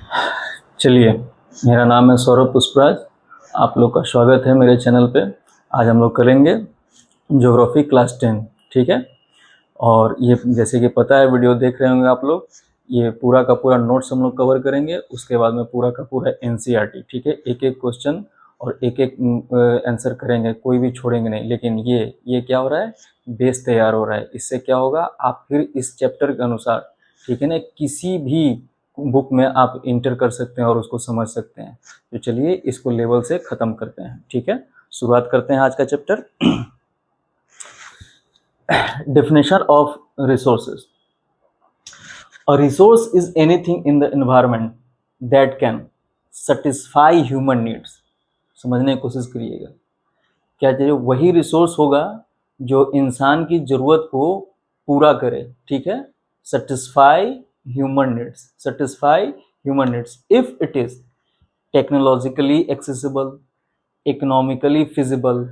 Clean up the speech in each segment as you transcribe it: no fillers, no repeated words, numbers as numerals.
चलिए, मेरा नाम है सौरभ पुष्पराज। आप लोग का स्वागत है मेरे चैनल पे। आज हम लोग करेंगे ज्योग्राफी क्लास 10, ठीक है। और ये जैसे कि पता है, वीडियो देख रहे होंगे आप लोग, ये पूरा का पूरा नोट्स हम लोग कवर करेंगे। उसके बाद में पूरा का पूरा एनसीईआरटी, ठीक है। एक एक क्वेश्चन और एक एक आंसर करेंगे, कोई भी छोड़ेंगे नहीं। लेकिन ये क्या हो रहा है, बेस तैयार हो रहा है। इससे क्या होगा, आप फिर इस चैप्टर के अनुसार, ठीक है ना, किसी भी बुक में आप इंटर कर सकते हैं और उसको समझ सकते हैं। तो चलिए इसको लेवल से ख़त्म करते हैं, ठीक है। शुरुआत करते हैं आज का chapter. Definition of resources. A resource is anything in the environment that can satisfy human needs. समझने की कोशिश करिएगा, क्या चाहिए, वही रिसोर्स होगा जो इंसान की ज़रूरत को पूरा करे, ठीक है। Satisfy human needs, satisfy human needs if it is technologically accessible, economically feasible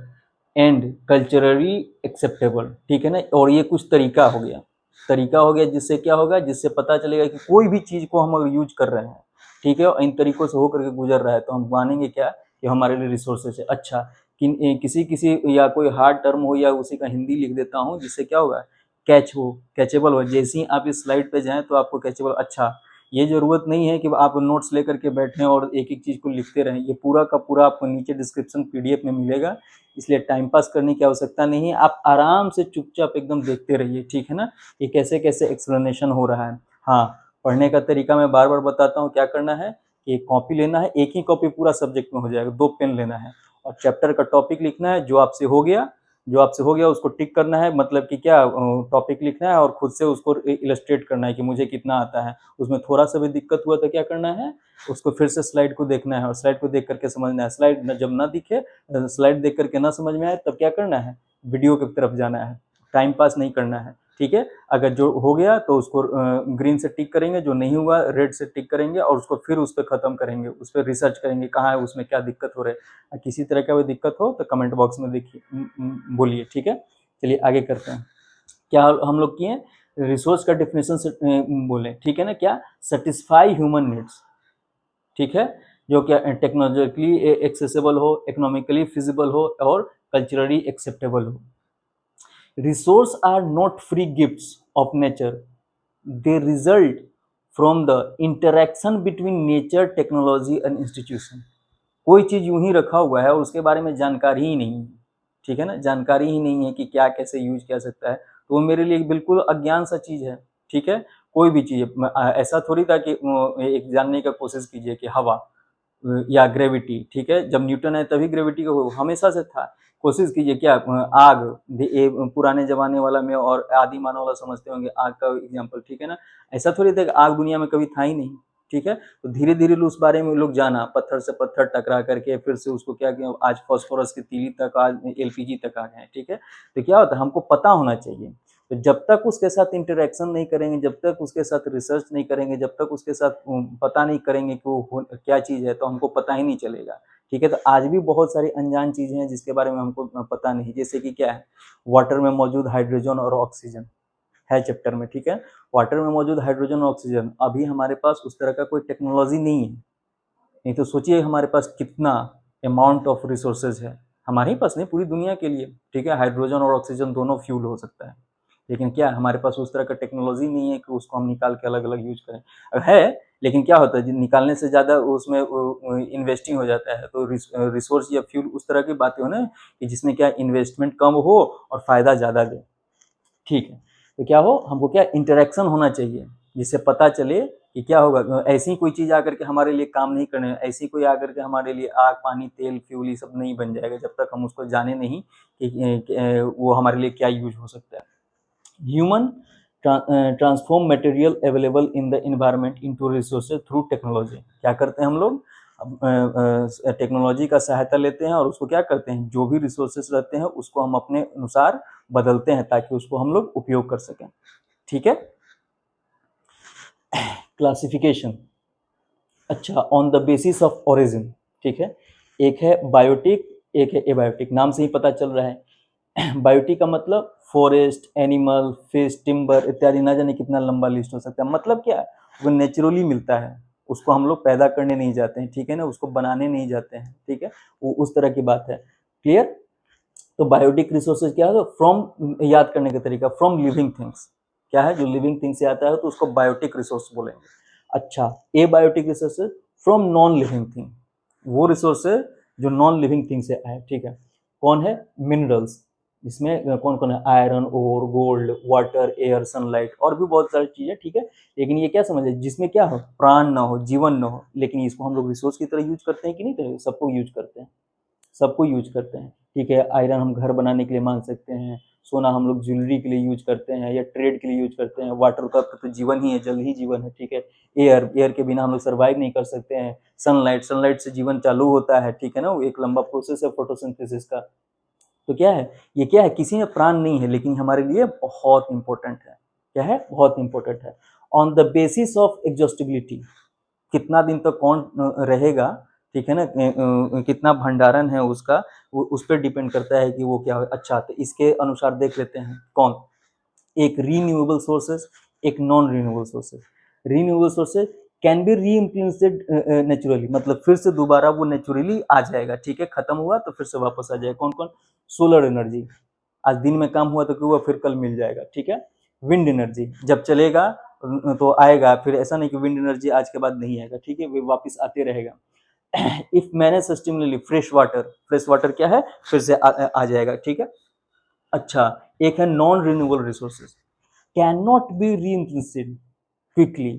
and culturally acceptable, ठीक है ना। और ये कुछ तरीका हो गया, जिससे क्या होगा, जिससे पता चलेगा कि कोई भी चीज़ को हम अगर यूज कर रहे हैं, ठीक है, और इन तरीकों से होकर के गुजर रहा है, तो हम मानेंगे क्या कि हमारे लिए रिसोर्सेज है। अच्छा, किसी किसी या कोई हार्ड टर्म हो या उसी का हिंदी लिख देता हूँ, जिससे क्या होगा, कैचेबल हो। जैसे ही आप इस स्लाइड पे जाएं तो आपको कैचेबल, अच्छा, ये जरूरत नहीं है कि आप नोट्स लेकर के बैठें और एक एक चीज़ को लिखते रहें। ये पूरा का पूरा आपको नीचे डिस्क्रिप्शन पीडीएफ में मिलेगा, इसलिए टाइम पास करने की आवश्यकता नहीं है। आप आराम से चुपचाप एकदम देखते रहिए, ठीक है ना, ये कैसे कैसे एक्सप्लेनेशन हो रहा है। हाँ, पढ़ने का तरीका मैं बार बार बताता हूँ। क्या करना है, एक कॉपी लेना है, एक ही कॉपी पूरा सब्जेक्ट में हो जाएगा, 2 पेन लेना है और चैप्टर का टॉपिक लिखना है। जो आपसे हो गया उसको टिक करना है, मतलब कि क्या, टॉपिक लिखना है और खुद से उसको इलस्ट्रेट करना है कि मुझे कितना आता है। उसमें थोड़ा सा भी दिक्कत हुआ तो क्या करना है, उसको फिर से स्लाइड को देखना है और स्लाइड को देख करके समझना है। स्लाइड जब ना दिखे, स्लाइड देख करके ना समझ में आए, तब क्या करना है, वीडियो की तरफ जाना है। टाइम पास नहीं करना है, ठीक है। अगर जो हो गया तो उसको ग्रीन से टिक करेंगे, जो नहीं हुआ रेड से टिक करेंगे और उसको फिर उस पर खत्म करेंगे, उस पर रिसर्च करेंगे कहाँ है, उसमें क्या दिक्कत हो रहा है। किसी तरह का भी दिक्कत हो तो कमेंट बॉक्स में देखिए, बोलिए, ठीक है। चलिए आगे करते हैं। क्या हम लोग किए, रिसोर्स का डेफिनेशन से बोले, ठीक है ना, क्या, सेटिस्फाई ह्यूमन नीड्स, ठीक है, जो क्या टेक्नोलॉजिकली एक्सेसिबल हो, इकोनॉमिकली फिजिबल हो और कल्चरली एक्सेप्टेबल हो। Resources are not free gifts of nature. They result from the interaction between nature, technology and institution. कोई चीज़ यूं ही रखा हुआ है और उसके बारे में जानकारी ही नहीं है, ठीक है ना, जानकारी ही नहीं है कि क्या कैसे यूज किया सकता है, तो वो मेरे लिए बिल्कुल अज्ञान सा चीज़ है, ठीक है। कोई भी चीज़ ऐसा थोड़ी था कि एक जानने का कोशिश कीजिए कि हवा या ग्रेविटी, ठीक है, जब न्यूटन है तभी ग्रेविटी का हमेशा से था। कोशिश कीजिए, क्या आग, ये पुराने जमाने वाला में और आदि मानव वाला समझते होंगे आग का एग्जांपल, ठीक है ना। ऐसा थोड़ी था कि आग दुनिया में कभी था ही नहीं, ठीक है। तो धीरे धीरे उस बारे में लोग जाना, पत्थर से पत्थर टकरा करके फिर से उसको क्या किया, आज फास्फोरस की तीली तक, आज एलपीजी तक आ गए हैं, ठीक है। तो क्या होता है, हमको पता होना चाहिए। तो जब तक उसके साथ इंटरेक्शन नहीं करेंगे, जब तक उसके साथ रिसर्च नहीं करेंगे, जब तक उसके साथ पता नहीं करेंगे कि वो क्या चीज़ है, तो हमको पता ही नहीं चलेगा, ठीक है। तो आज भी बहुत सारी अनजान चीज़ें हैं जिसके बारे में हमको पता नहीं, जैसे कि क्या है, वाटर में मौजूद हाइड्रोजन और ऑक्सीजन है चैप्टर में, ठीक है। वाटर में मौजूद हाइड्रोजन और ऑक्सीजन, अभी हमारे पास उस तरह का कोई टेक्नोलॉजी नहीं है। नहीं तो सोचिए हमारे पास कितना अमाउंट ऑफ रिसोर्सेज है, हमारे ही पास नहीं, पूरी दुनिया के लिए, ठीक है। हाइड्रोजन और ऑक्सीजन दोनों फ्यूल हो सकता है, लेकिन क्या हमारे पास उस तरह का टेक्नोलॉजी नहीं है कि उसको हम निकाल के अलग अलग यूज करें। है, लेकिन क्या होता है, निकालने से ज़्यादा उसमें इन्वेस्टिंग हो जाता है। तो रिसोर्स या फ्यूल उस तरह की बातें हो ना, कि जिसमें क्या इन्वेस्टमेंट कम हो और फायदा ज़्यादा दे, ठीक है। तो क्या हो, हमको क्या इंटरेक्शन होना चाहिए, जिससे पता चले कि क्या होगा। ऐसी कोई चीज़ आकर के हमारे लिए काम नहीं करने, ऐसी कोई आकर के हमारे लिए आग पानी तेल फ्यूल ये सब नहीं बन जाएगा, जब तक हम उसको जाने नहीं कि वो हमारे लिए क्या यूज हो सकता है। Human transform material available in the environment into resources through technology. क्या करते हैं हम लोग, टेक्नोलॉजी का सहायता लेते हैं और उसको क्या करते हैं, जो भी रिसोर्सेज रहते हैं उसको हम अपने अनुसार बदलते हैं ताकि उसको हम लोग उपयोग कर सकें, ठीक है। क्लासिफिकेशन, अच्छा, on the basis of origin, ठीक है। एक है बायोटिक, एक है एबायोटिक, नाम से ही पता चल रहा है। बायोटिक का मतलब फॉरेस्ट, एनिमल, फिश, टिम्बर इत्यादि, ना जाने कितना लंबा लिस्ट हो सकता है। मतलब क्या है, वो नेचुरली मिलता है, उसको हम लोग पैदा करने नहीं जाते हैं, ठीक है ना, उसको बनाने नहीं जाते हैं, ठीक है, वो उस तरह की बात है। क्लियर? तो बायोटिक रिसोर्सेज क्या है? फ्रॉम, याद करने का तरीका, फ्रॉम लिविंग थिंग्स। क्या है? जो लिविंग थिंग से आता है तो उसको बायोटिक रिसोर्स बोलेंगे। अच्छा, abiotic resources from non living thing, वो रिसोर्सेज जो नॉन लिविंग थिंग से आए, ठीक है। कौन है? मिनरल्स। इसमें कौन कौन है? Iron ore, gold, water, air, sunlight और भी बहुत सारी चीजें, ठीक है। लेकिन ये क्या समझे, जिसमें क्या हो, प्राण ना हो, जीवन ना हो, लेकिन इसको हम लोग रिसोर्स की तरह यूज करते हैं कि नहीं? तो सबको यूज करते हैं, सबको यूज करते हैं, ठीक है। आयरन हम घर बनाने के लिए मान सकते हैं, सोना हम लोग ज्वेलरी के लिए यूज करते हैं या ट्रेड के लिए यूज करते हैं, वाटर का तो जीवन ही है, जल ही जीवन है, ठीक है। एयर, एयर के बिना हम लोग सर्वाइव नहीं कर सकते हैं। सनलाइट, सनलाइट से जीवन चालू होता है, ठीक है ना, वो एक लंबा प्रोसेस है फोटोसिंथेसिस का। तो क्या है, ये क्या है, किसी में प्राण नहीं है लेकिन हमारे लिए बहुत इंपॉर्टेंट है। क्या है? बहुत इंपॉर्टेंट है। On the basis of exhaustibility, कितना दिन तक कौन रहेगा, ठीक है ना, कितना भंडारण है उसका, वो उस पर डिपेंड करता है कि वो क्या है। अच्छा, तो इसके अनुसार देख लेते हैं कौन, एक रीन्यूएबल सोर्सेज, एक non renewable sources. Renewable sources can be री इम्प्लीमेंटेड नेचुरली, मतलब फिर से दोबारा वो नेचुरली आ जाएगा, ठीक है, खत्म हुआ तो फिर से वापस आ जाएगा। कौन कौन? सोलर एनर्जी, आज दिन में काम हुआ तो क्यों हुआ, फिर कल मिल जाएगा, ठीक है। विंड एनर्जी, जब चलेगा तो आएगा, फिर ऐसा नहीं कि विंड एनर्जी आज के बाद नहीं आएगा, ठीक है, वो वापस आते रहेगा। इफ मैंने sustainably, fresh water, fresh water क्या है, फिर से आ जाएगा, ठीक है। अच्छा, एक है non renewable resources, can not be replaced quickly.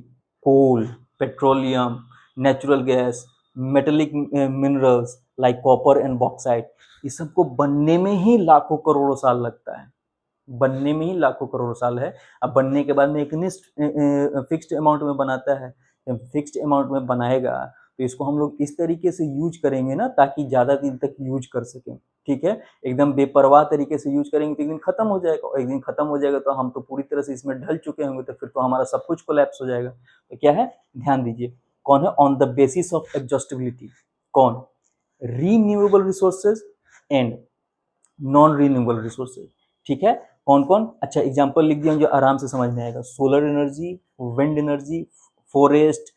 Coal, petroleum, natural gas, metallic minerals like copper and bauxite, इस सबको बनने में ही लाखों करोड़ों साल लगता है, बनने में ही लाखों करोड़ साल है। अब बनने के बाद में एक निश्चित फिक्स्ड अमाउंट में बनाता है, फिक्स्ड अमाउंट में बनाएगा तो इसको हम लोग इस तरीके से यूज करेंगे ना ताकि ज़्यादा दिन तक यूज कर सकें, ठीक है। एकदम बेपरवाह तरीके से यूज करेंगे तो एक दिन खत्म हो जाएगा, और एक दिन खत्म हो जाएगा तो हम तो पूरी तरह से इसमें ढल चुके होंगे, तो फिर तो हमारा सब कुछ कोलैप्स हो जाएगा। तो क्या है, ध्यान दीजिए, कौन है? On the basis of exhaustibility, कौन? Renewable resources and non renewable resources, ठीक है। कौन कौन? अच्छा, एग्जांपल लिख दिया जो आराम से समझ में आएगा, solar energy, wind energy, forest,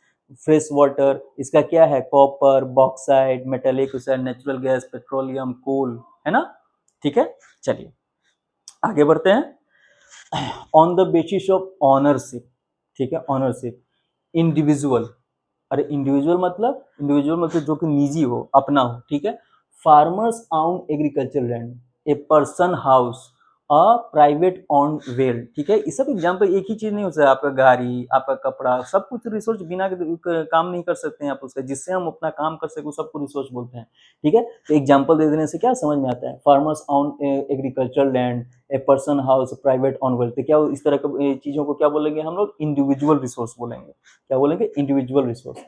fresh water, इसका क्या है, copper, bauxite, metallic oxide, natural gas, petroleum, coal, है ना, ठीक है। चलिए आगे बढ़ते हैं। On the basis of ownership, ठीक है, ऑनरशिप, इंडिविजुअल, अरे इंडिविजुअल मतलब, इंडिविजुअल मतलब जो कि निजी हो, अपना हो, ठीक है। Farmers own agriculture land, a person house, a private own well, ठीक है। ये सब एग्जांपल, एक ही चीज नहीं हो सकता, आपका गाड़ी, आपका कपड़ा, सब कुछ रिसोर्स, बिना काम नहीं कर सकते हैं आप उसका, जिससे हम अपना काम कर सके सबको रिसोर्स बोलते हैं, ठीक है। तो एग्जांपल दे देने से क्या समझ में आता है, farmers own agriculture land, a person house, private own well, तो क्या इस तरह की चीजों को क्या बोलेंगे हम लोग, इंडिविजुअल रिसोर्स बोलेंगे। क्या बोलेंगे? Individual resource.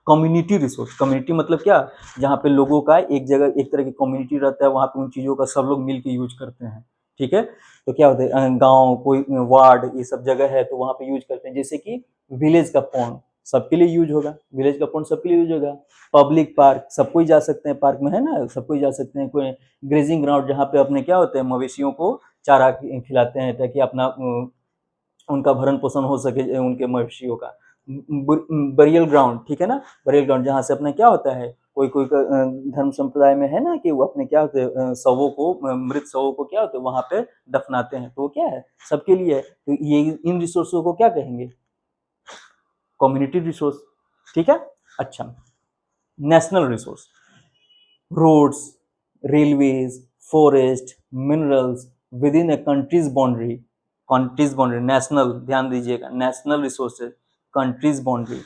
Community resource, community मतलब क्या, जहाँ पे लोगों का एक जगह, एक तरह की कम्युनिटी रहता है, वहाँ पे उन चीज़ों का सब लोग मिल के यूज करते हैं, ठीक है। तो क्या होता है, गांव, कोई वार्ड, ये सब जगह है तो वहाँ पे यूज करते हैं, जैसे कि विलेज का पॉन्ड सबके लिए यूज होगा, विलेज का पॉन्ड सबके लिए यूज होगा। पब्लिक पार्क, सब कोई जा सकते हैं, पार्क में है ना, सब कोई जा सकते हैं। कोई ग्रेजिंग ग्राउंड, जहाँ पे अपने क्या होते हैं, मवेशियों को चारा खिलाते हैं ताकि अपना उनका भरण पोषण हो सके, उनके मवेशियों का। बरियल ग्राउंड, ठीक है ना, बरियल ग्राउंड जहाँ से अपना क्या होता है, कोई कोई धर्म संप्रदाय में है ना कि वो अपने क्या होते हैं, शवों को, मृत शवों को क्या होते हैं वहां पे दफनाते हैं, तो वो क्या है, सबके लिए है। तो ये इन रिसोर्सों को क्या कहेंगे, कम्युनिटी रिसोर्स, ठीक है। अच्छा, national resource, roads, railways, forest, minerals within a country's boundary, country's boundary, national, ध्यान दीजिएगा, national resources, country's boundary,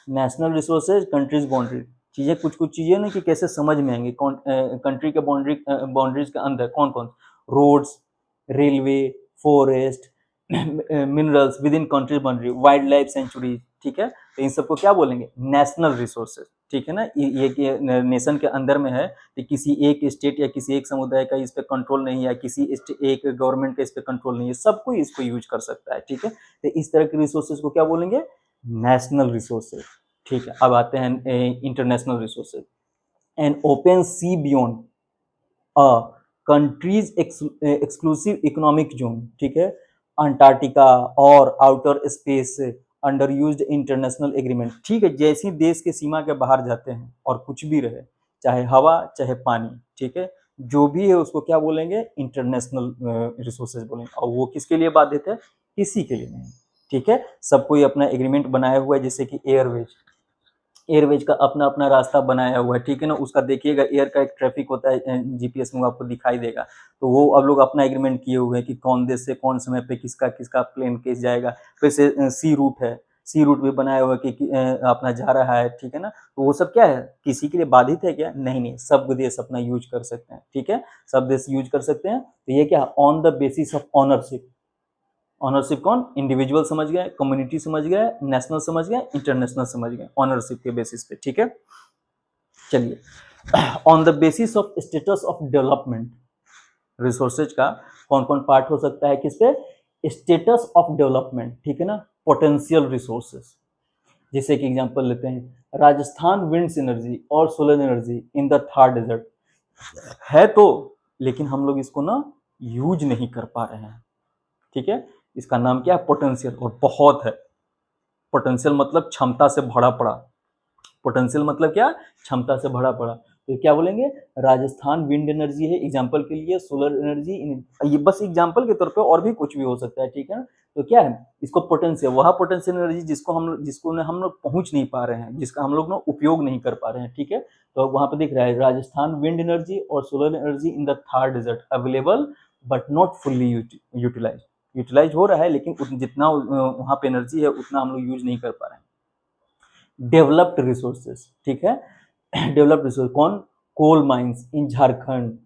national resources, country's boundary, चीजें कुछ कुछ चीजें ना कि कैसे समझ में आएंगी, कौन कंट्री के बाउंड्री, बाउंड्रीज के अंदर कौन कौन, roads, railway, forest, minerals within country boundary, wildlife sanctuary, ठीक है। तो इन सबको क्या बोलेंगे, नेशनल रिसोर्सेज, ठीक है ना। ये नेशन के अंदर में है, तो किसी एक स्टेट या किसी एक समुदाय का इस पे कंट्रोल नहीं है, किसी एक गवर्नमेंट का इस पे कंट्रोल नहीं है, सब कोई इसको यूज कर सकता है, ठीक है। तो इस तरह के रिसोर्सेज को क्या बोलेंगे, नेशनल रिसोर्सेज, ठीक है। अब आते हैं international resources, an open sea beyond a country's exclusive economic zone, ठीक है, अंटार्कटिका और outer space under used international agreement. ठीक है, जैसे ही देश के सीमा के बाहर जाते हैं और कुछ भी रहे, चाहे हवा चाहे पानी, ठीक है, जो भी है उसको क्या बोलेंगे, इंटरनेशनल रिसोर्सेज बोलेंगे। और वो किसके लिए बाधित है, किसी के लिए नहीं। ठीक है, सब कोई अपना एग्रीमेंट बनाया हुआ है, जैसे कि एयरवेज, एयरवेज का अपना अपना रास्ता बनाया हुआ है, ठीक है ना। उसका देखिएगा एयर का एक ट्रैफिक होता है, जीपीएस में आपको दिखाई देगा। तो वो अब लोग अपना एग्रीमेंट किए हुए हैं कि कौन देश से कौन समय पे किसका किसका प्लेन केस जाएगा। वैसे सी रूट है, सी रूट भी बनाया हुआ है कि अपना जा रहा है, ठीक है ना। तो वो सब क्या है, किसी के लिए बाधित है क्या, नहीं नहीं, सब देश अपना यूज कर सकते हैं, ठीक है, सब देश यूज कर सकते हैं। तो ये क्या, on the basis of ownership. Ownership कौन, इंडिविजुअल समझ गए, कम्युनिटी समझ गए, नेशनल समझ गए, इंटरनेशनल समझ गए, ऑनरशिप के बेसिस पे, ठीक है। चलिए, on the basis of status of development, resources का कौन कौन पार्ट हो सकता है, किस पे, स्टेटस ऑफ डेवलपमेंट, ठीक है ना, पोटेंशियल रिसोर्सेज। जैसे कि एग्जांपल लेते हैं, राजस्थान विंड्स एनर्जी और solar energy in the Thar desert है तो, लेकिन हम लोग इसको ना यूज नहीं कर पा रहे हैं, ठीक है। इसका नाम क्या है, पोटेंशियल, और बहुत है। पोटेंशियल मतलब क्षमता से भरा पड़ा, पोटेंशियल मतलब क्या, क्षमता से भरा पड़ा। तो क्या बोलेंगे, राजस्थान विंड एनर्जी है एग्जांपल के लिए, सोलर एनर्जी, ये बस एग्जांपल के तौर पे, और भी कुछ भी हो सकता है, ठीक है ना। तो क्या है, इसको पोटेंशियल, वह पोटेंशियल एनर्जी जिसको हम लोग पहुंच नहीं पा रहे हैं, जिसका हम लोग ना उपयोग नहीं कर पा रहे हैं, ठीक है। तो वहां पे दिख रहा है राजस्थान विंड एनर्जी और solar energy in the Thar desert available but not fully utilize, utilize हो रहा है, लेकिन जितना वहां पे एनर्जी है उतना हम लोग यूज नहीं कर पा रहे हैं। डेवलप्ड रिसोर्सेज, ठीक है, डेवलप्ड रिसोर्स कौन, coal mines in Jharkhand,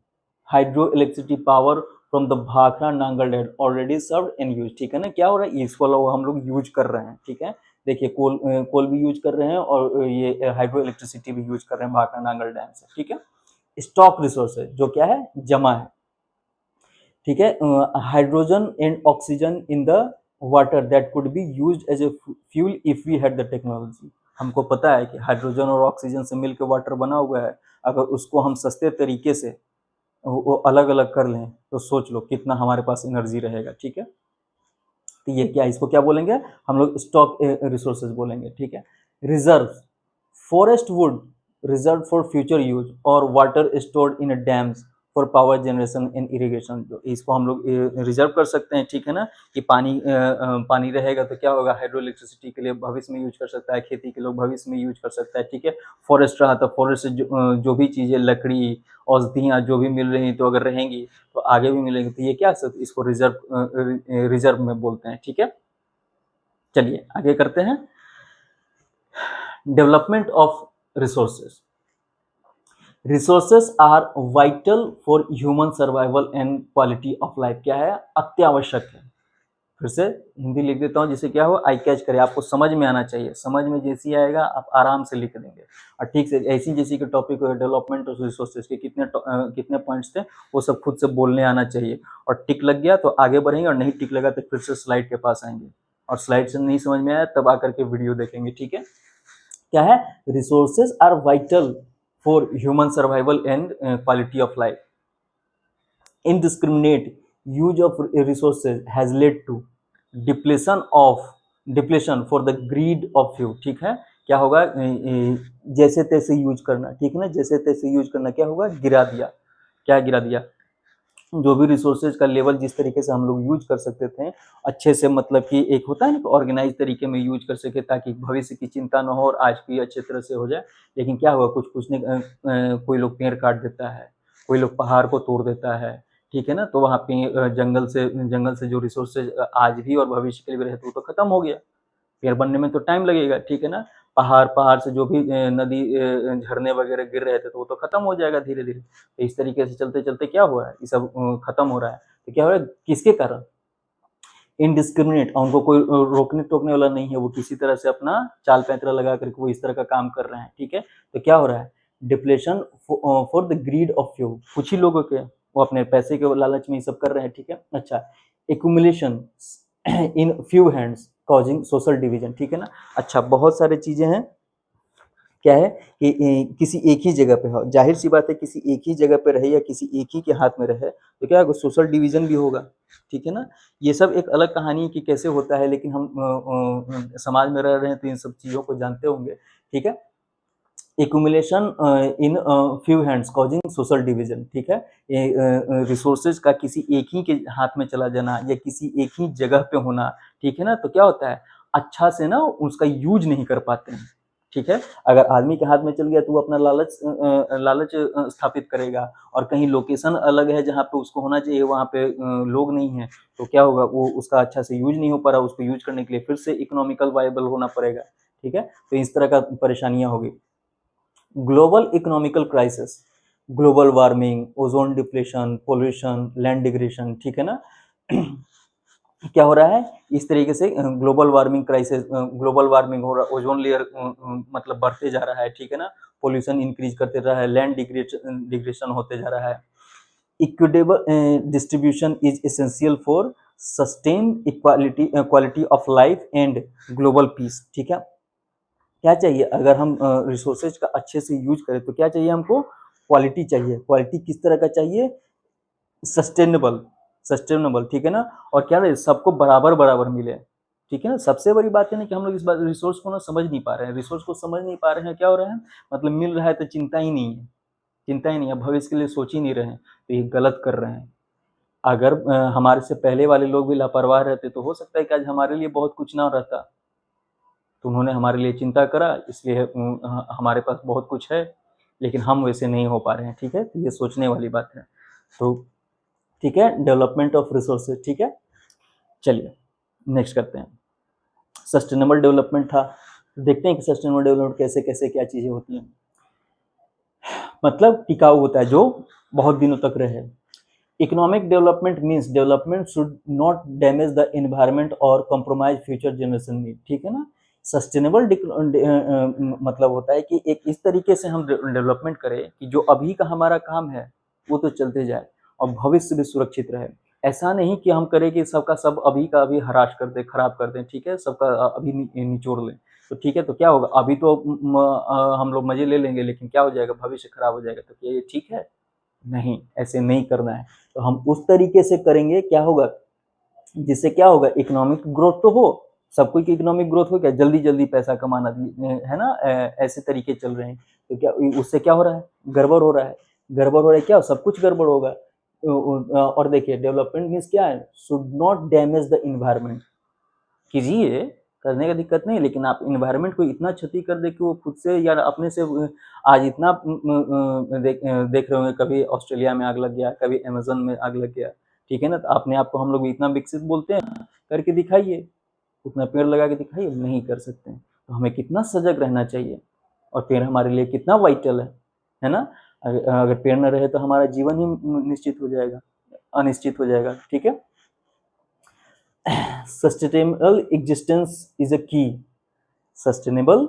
hydro electricity power from the Bhakra Nangal dam already served and use, ठीक है ना। क्या हो रहा है, इसको हम लोग यूज कर रहे हैं, ठीक है। देखिए कोल भी यूज कर रहे हैं और ये हाइड्रो इलेक्ट्रिसिटी भी यूज कर रहे हैं भाखड़ा नांगल डैम से, ठीक है। स्टॉक रिसोर्सेज जो क्या है, जमा है, ठीक है, hydrogen and oxygen in the water that could be used as a fuel if we had the technology. हमको पता है कि हाइड्रोजन और ऑक्सीजन से मिलकर वाटर बना हुआ है, अगर उसको हम सस्ते तरीके से वो अलग अलग कर लें तो सोच लो कितना हमारे पास एनर्जी रहेगा, ठीक है। तो ये क्या, इसको क्या बोलेंगे हम लोग, स्टॉक रिसोर्सेज बोलेंगे, ठीक है। Reserve, forest wood reserve for future use और water stored in dams for power generation and irrigation, जो इसको हम लोग रिजर्व कर सकते हैं, ठीक है ना। कि पानी रहेगा तो क्या होगा, हाइड्रो इलेक्ट्रिसिटी के लिए भविष्य में यूज कर सकता है, खेती के लोग भविष्य में यूज कर सकता है, ठीक है। फॉरेस्ट रहा तो फॉरेस्ट से जो भी चीजें, लकड़ी, औषधियाँ जो भी मिल रही तो अगर रहेंगी तो आगे भी मिलेंगी, तो ये क्या इसको रिजर्व में बोलते हैं, ठीक है। चलिए आगे करते हैं, development of resources. Resources are vital for human survival and quality of life, क्या है, अत्यावश्यक है। फिर से हिंदी लिख देता हूँ जिससे क्या हो, आई कैच करे, आपको समझ में आना चाहिए, समझ में जैसी आएगा आप आराम से लिख देंगे। और ठीक से ऐसी जैसी के टॉपिक डेवलपमेंट ऑफ रिसोर्सेज के कितने पॉइंट्स थे वो सब खुद से बोलने आना चाहिए। और टिक लग गया तो आगे बढ़ेंगे, और नहीं टिक लगा तो फिर से स्लाइड के पास आएंगे, और स्लाइड से नहीं समझ में आया तब आकर के वीडियो देखेंगे, ठीक है। क्या है, resources are vital for human survival and quality of life. Indiscriminate use of resources has led to depletion of depletion for the greed of few, ठीक है। क्या होगा, जैसे तैसे यूज करना, ठीक है ना, जैसे तैसे यूज करना, क्या होगा, गिरा दिया, क्या गिरा दिया, जो भी रिसोर्सेज का लेवल जिस तरीके से हम लोग यूज कर सकते थे अच्छे से, मतलब कि एक होता है ना ऑर्गेनाइज तरीके में यूज कर सके ताकि भविष्य की चिंता न हो और आज भी अच्छे तरह से हो जाए। लेकिन क्या हुआ, कुछ कुछ ने कोई लोग पेड़ काट देता है, कोई लोग पहाड़ को तोड़ देता है, ठीक है ना। तो वहाँ पे जंगल से जो रिसोर्सेज आज भी और भविष्य के लिए भी रहते वो तो खत्म हो गया। पेड़ बनने में तो टाइम लगेगा, ठीक है ना। पहाड़ से जो भी नदी झरने वगैरह गिर रहे थे तो वो तो खत्म हो जाएगा धीरे धीरे। तो इस तरीके से चलते चलते क्या हुआ है, ये सब खत्म हो रहा है। तो क्या हो रहा है, किसके कारण, इनडिस्क्रिमिनेट, उनको कोई रोकने टोकने वाला नहीं है, वो किसी तरह से अपना चाल पैंतरा लगा करके वो इस तरह का काम कर रहे हैं, ठीक है। तो क्या हो रहा है, depletion for the greed of few, कुछ ही लोगों के, वो अपने पैसे के लालच में ये सब कर रहे हैं, ठीक है। अच्छा, accumulation in few hands causing social division, ठीक है ना। अच्छा, बहुत सारी चीजें हैं, क्या है कि किसी एक ही जगह पे हो, जाहिर सी बात है किसी एक ही जगह पे रहे या किसी एक ही के हाथ में रहे तो क्या होगा, सोशल डिवीजन भी होगा, ठीक है ना। ये सब एक अलग कहानी है कि कैसे होता है, लेकिन हम समाज में रह रहे हैं तो इन सब चीज़ों को जानते होंगे, ठीक है। Accumulation in few hands causing social division, ठीक है। रिसोर्सेज का किसी एक ही के हाथ में चला जाना या किसी एक ही जगह पे होना, ठीक है ना, तो क्या होता है, अच्छा से ना उसका यूज नहीं कर पाते हैं, ठीक है। अगर आदमी के हाथ में चल गया तो वो अपना लालच स्थापित करेगा, और कहीं लोकेशन अलग है जहाँ पे उसको होना चाहिए वहाँ पे लोग नहीं है, तो क्या होगा, वो उसका अच्छा से यूज नहीं हो पा रहा, उसको यूज करने के लिए फिर से इकोनॉमिकल वायबल होना पड़ेगा, ठीक है। तो इस तरह का परेशानियां होगी। Global economical crisis, global warming, ozone depletion, pollution, land degradation, ठीक है ना। क्या हो रहा है, इस तरीके से global warming crisis, global warming हो रहा है, ओजोन लेयर मतलब बढ़ते जा रहा है, ठीक है ना, पोल्यूशन इंक्रीज करते जा रहा है, लैंड डिग्रेडेशन होते जा रहा है। Equitable distribution is essential for sustain equality quality of life and global piece, ठीक है। क्या चाहिए, अगर हम रिसोर्सेज का अच्छे से यूज करें तो क्या चाहिए हमको, क्वालिटी चाहिए। क्वालिटी किस तरह का चाहिए, सस्टेनेबल, सस्टेनेबल, ठीक है ना। और क्या रहे, सबको बराबर बराबर मिले, ठीक है ना। सबसे बड़ी बात है ना कि हम लोग इस बात रिसोर्स को ना समझ नहीं पा रहे हैं, रिसोर्स को समझ नहीं पा रहे हैं, क्या हो रहा है, मतलब मिल रहा है तो चिंता ही नहीं है, चिंता ही नहीं है, भविष्य के लिए सोच ही नहीं रहे हैं, तो ये गलत कर रहे हैं। अगर हमारे से पहले वाले लोग भी लापरवाह रहते तो हो सकता है कि आज हमारे लिए बहुत कुछ ना रहता, तो उन्होंने हमारे लिए चिंता करा, इसलिए हमारे पास बहुत कुछ है, लेकिन हम वैसे नहीं हो पा रहे हैं, ठीक है। तो ये सोचने वाली बात है। तो ठीक है, डेवलपमेंट ऑफ रिसोर्सेज, ठीक है। चलिए नेक्स्ट करते हैं, सस्टेनेबल डेवलपमेंट था। देखते हैं कि सस्टेनेबल डेवलपमेंट कैसे कैसे क्या चीज़ें होती हैं। मतलब टिकाऊ होता है, जो बहुत दिनों तक रहे। Economic development means development should not damage the environment और कॉम्प्रोमाइज फ्यूचर जनरेशन नीड, ठीक है ना। सस्टेनेबल मतलब होता है कि एक इस तरीके से हम डेवलपमेंट करें कि जो अभी का हमारा काम है वो तो चलते जाए और भविष्य भी सुरक्षित रहे। ऐसा नहीं कि हम करें कि सबका सब अभी का अभी हराश कर दें, खराब कर दें, ठीक है, सबका अभी निचोड़ लें, तो ठीक है, तो क्या होगा, अभी तो हम लोग मजे ले लेंगे, लेकिन क्या हो जाएगा, भविष्य खराब हो जाएगा, तो क्या ये ठीक है, नहीं, ऐसे नहीं करना है। तो हम उस तरीके से करेंगे, क्या होगा, जिससे क्या होगा, इकोनॉमिक ग्रोथ तो हो, सब कोई की इकोनॉमिक ग्रोथ हो, क्या जल्दी जल्दी पैसा कमाना है ना, ऐसे तरीके चल रहे हैं, तो क्या उससे क्या हो रहा है, गड़बड़ हो रहा है, गड़बड़ हो रहा है, क्या सब कुछ गड़बड़ होगा। और देखिए डेवलपमेंट मीन्स क्या है, should not damage the environment, कीजिए, करने का दिक्कत नहीं, लेकिन आप इन्वायरमेंट को इतना क्षति कर दे कि वो खुद से या अपने से आज इतना देख रहे होंगे, कभी ऑस्ट्रेलिया में आग लग गया, कभी अमेजन में आग लग गया, ठीक है ना, तो अपने आप को हम लोग इतना विकसित बोलते हैं, करके दिखाइए, उतना पेड़ लगा के दिखाइए, नहीं कर सकते हैं, तो हमें कितना सजग रहना चाहिए, और पेड़ हमारे लिए कितना वाइटल है ना। अगर पेड़ न रहे तो हमारा जीवन ही निश्चित हो जाएगा, अनिश्चित हो जाएगा, ठीक है। sustainable existence is a key sustainable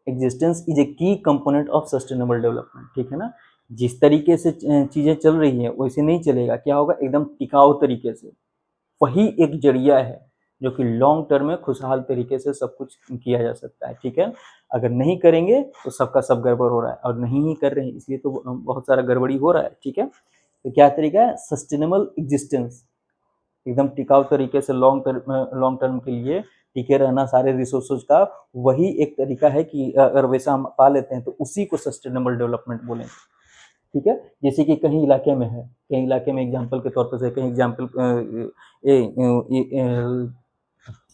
existence is a key component of sustainable development, ठीक है ना। जिस तरीके से चीजें चल रही हैं वैसे नहीं चलेगा, क्या होगा, एकदम टिकाऊ तरीके से, वही एक जरिया है जो कि लॉन्ग टर्म में खुशहाल तरीके से सब कुछ किया जा सकता है, ठीक है। अगर नहीं करेंगे तो सबका सब गड़बड़ हो रहा है, और नहीं ही कर रहे हैं इसलिए तो बहुत सारा गड़बड़ी हो रहा है, ठीक है। तो क्या तरीका है, सस्टेनेबल एग्जिस्टेंस, एकदम टिकाऊ तरीके से लॉन्ग टर्म के लिए टिके रहना सारे रिसोर्सेज का, वही एक तरीका है कि अगर वैसा हम पा लेते हैं तो उसी को सस्टेनेबल डेवलपमेंट बोलेंगे, ठीक है। जैसे कि कहीं इलाके में है, कहीं इलाके में एग्जाम्पल के तौर पर से, कहीं एग्जाम्पल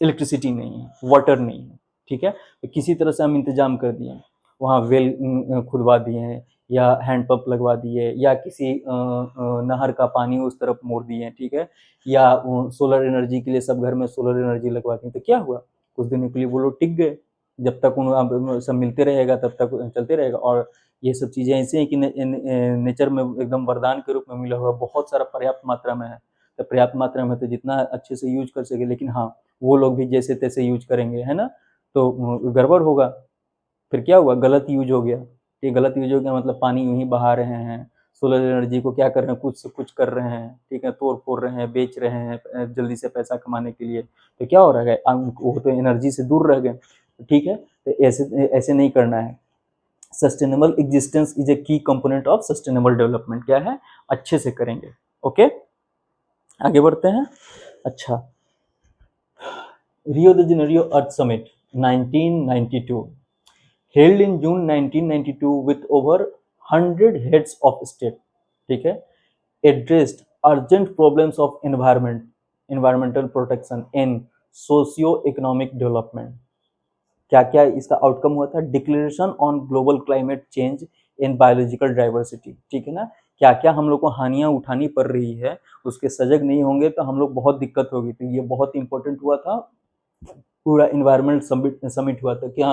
इलेक्ट्रिसिटी नहीं है, वाटर नहीं है, ठीक है, तो किसी तरह से हम इंतजाम कर दिए, वहाँ वेल खुदवा दिए हैं, या हैंडपंप लगवा दिए, या किसी नहर का पानी उस तरफ मोड़ दिए हैं, ठीक है, या सोलर एनर्जी के लिए सब घर में सोलर एनर्जी लगवा दी, तो क्या हुआ, कुछ दिनों के लिए वो लोग टिक गए, जब तक उन सब मिलते रहेगा तब तक चलते रहेगा। और ये सब चीज़ें ऐसी हैं कि नेचर में एकदम वरदान के रूप में मिला हुआ, बहुत सारा पर्याप्त मात्रा में है, तो पर्याप्त मात्रा में तो जितना अच्छे से यूज कर सके, लेकिन हाँ वो लोग भी जैसे तैसे यूज करेंगे, है ना, तो गड़बड़ होगा, फिर क्या हुआ, गलत यूज हो गया। ये गलत यूज हो गया मतलब पानी यूं ही बहा रहे हैं, सोलर एनर्जी को क्या कर रहे हैं, कुछ से कुछ कर रहे हैं, ठीक है, तोड़ फोड़ रहे हैं, बेच रहे हैं जल्दी से पैसा कमाने के लिए, तो क्या हो रहा है, वो तो एनर्जी से दूर रह गए, ठीक है। तो ऐसे ऐसे नहीं करना है। सस्टेनेबल एग्जिस्टेंस इज ए की कंपोनेंट ऑफ सस्टेनेबल डेवलपमेंट। क्या है, अच्छे से करेंगे। ओके, आगे बढ़ते हैं। अच्छा, Rio de Janeiro earth summit 1992 held in June 1992 with over 100 heads of state, ठीक है, addressed urgent problems of environment, environmental protection and socio-economic development। क्या क्या इसका आउटकम हुआ था? Declaration on global climate change and biological diversity, ठीक है ना। क्या क्या हम लोग को हानियां उठानी पड़ रही है, उसके सजग नहीं होंगे तो हम लोग बहुत दिक्कत होगी। तो ये बहुत इंपॉर्टेंट हुआ था, पूरा इन्वायरमेंट समिट हुआ था। क्या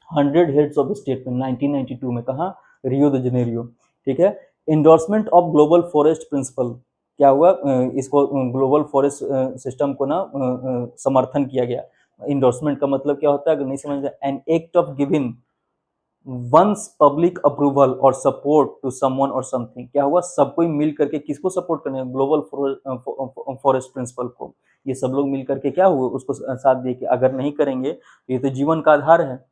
100 हेड्स ऑफ स्टेट में 1992 में, कहा, रियो द जेनेरियो, ठीक है। Endorsement of global forest principle, क्या हुआ, इसको ग्लोबल फॉरेस्ट सिस्टम को ना समर्थन किया गया। इंडोर्समेंट का मतलब क्या होता है, अगर नहीं समझ में, an act of giving one's public approval और सपोर्ट टू समवन और समथिंग। क्या हुआ, सब कोई मिल करके किसको सपोर्ट करने, ग्लोबल फॉरेस्ट प्रिंसिपल को। ये सब लोग मिल करके क्या हुआ, उसको साथ दिए कि अगर नहीं करेंगे तो ये तो जीवन का आधार है।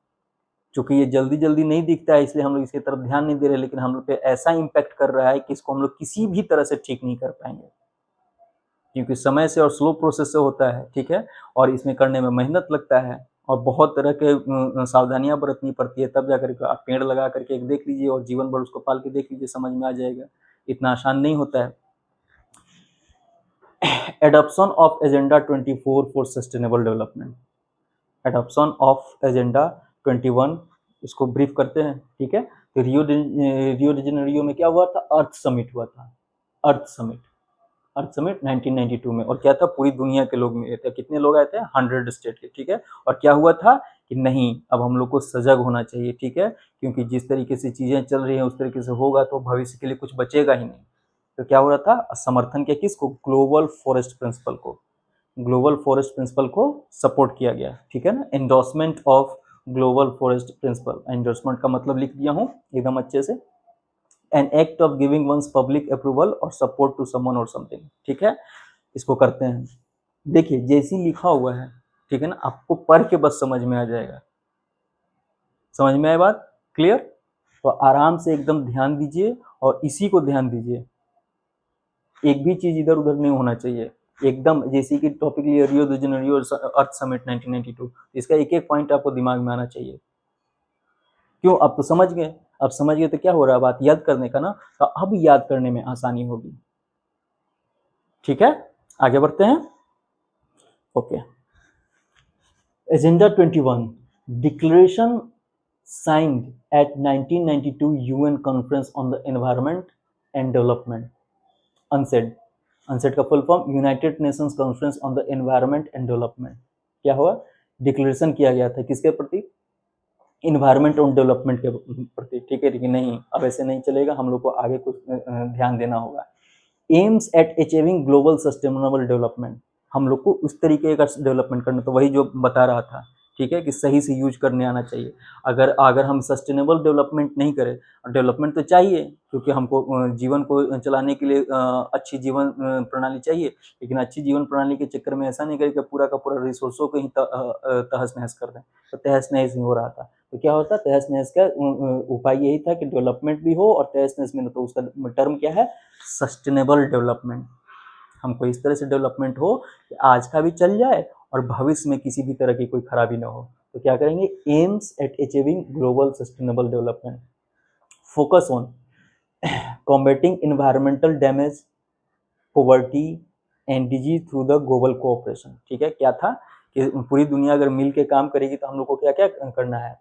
चूंकि ये जल्दी जल्दी नहीं दिखता है, इसलिए हम लोग इसकी तरफ ध्यान नहीं दे रहे, लेकिन हम लोग पे ऐसा इम्पैक्ट कर रहा है कि इसको हम लोग किसी भी तरह से ठीक नहीं कर पाएंगे, क्योंकि समय से और स्लो प्रोसेस से होता है, ठीक है, और इसमें करने में मेहनत लगता है और बहुत तरह के सावधानियां बरतनी पड़ती है। तब जाकर के आप पेड़ लगा करके एक देख लीजिए और जीवन भर उसको पाल के देख लीजिए, समझ में आ जाएगा। इतना आसान नहीं होता है। Adoption of agenda 24 for sustainable development, adoption of agenda 21, इसको ब्रीफ करते हैं, ठीक है। तो रियो डी जेनेरियो में क्या हुआ था, अर्थ समिट हुआ था। अर्थ समिट, अर्थ समिट 1992 में, और क्या था, पूरी दुनिया के लोग मिले थे। कितने लोग आए थे, 100 स्टेट के, ठीक है। और क्या हुआ था कि नहीं, अब हम लोग को सजग होना चाहिए, ठीक है, क्योंकि जिस तरीके से चीजें चल रही हैं उस तरीके से होगा तो भविष्य के लिए कुछ बचेगा ही नहीं। तो क्या हो रहा था, समर्थन किया किसको, ग्लोबल फॉरेस्ट प्रिंसिपल को, ग्लोबल फॉरेस्ट प्रिंसिपल को सपोर्ट किया गया, ठीक है ना। Endorsement of global forest principle, endorsement का मतलब लिख दिया हूँ एकदम अच्छे से, an act of giving one's public approval और सपोर्ट टू समवन और समथिंग, ठीक है। इसको करते हैं, देखिए जैसी लिखा हुआ है, ठीक है ना, आपको पढ़ के बस समझ में आ जाएगा। समझ में आए बात, क्लियर? तो आराम से एकदम ध्यान दीजिए और इसी को ध्यान दीजिए, एक भी चीज इधर उधर नहीं होना चाहिए। एकदम जैसे कि टॉपिक लिया रियो द जेनेरियो अर्थ समिट 1992, इसका एक एक पॉइंट आपको दिमाग में आना चाहिए। क्यों, अब तो समझ गए, अब समझ गए तो क्या हो रहा है, बात याद करने का ना, तो अब याद करने में आसानी होगी, ठीक है। आगे बढ़ते हैं। Okay, agenda 21, declaration signed at 1992 UN conference on the environment and development, UNCED, UNCED का full form United Nations conference on the environment and development. क्या हुआ, डिक्लेरेशन किया गया था किसके प्रति, इन्वायरमेंट और डेवलपमेंट के प्रति, ठीक है। लेकिन नहीं, अब ऐसे नहीं चलेगा, हम लोग को आगे कुछ ध्यान देना होगा। Aims at achieving global sustainable development, हम लोग को उस तरीके का डेवलपमेंट करना, तो वही जो बता रहा था, ठीक है, कि सही से यूज करने आना चाहिए। अगर अगर हम सस्टेनेबल डेवलपमेंट नहीं करें, डेवलपमेंट तो चाहिए क्योंकि हमको जीवन को चलाने के लिए अच्छी जीवन प्रणाली चाहिए, लेकिन अच्छी जीवन प्रणाली के चक्कर में ऐसा नहीं करें कि पूरा का पूरा रिसोर्सों को ही तहस नहस कर दें। तो तहस नहस ही हो रहा था। तो क्या होता, तहस नहस का उपाय यही था कि डेवलपमेंट भी हो और तहस नहस में, तो उसका टर्म क्या है, सस्टेनेबल डेवलपमेंट। हमको इस तरह से डेवलपमेंट हो कि आज का भी चल जाए और भविष्य में किसी भी तरह की कोई खराबी ना हो। तो क्या करेंगे, aims at achieving global sustainable development, focus on combating environmental damage, poverty and disease through the global cooperation, ठीक है। क्या था कि पूरी दुनिया अगर मिल के काम करेगी तो हम लोग को क्या क्या करना है,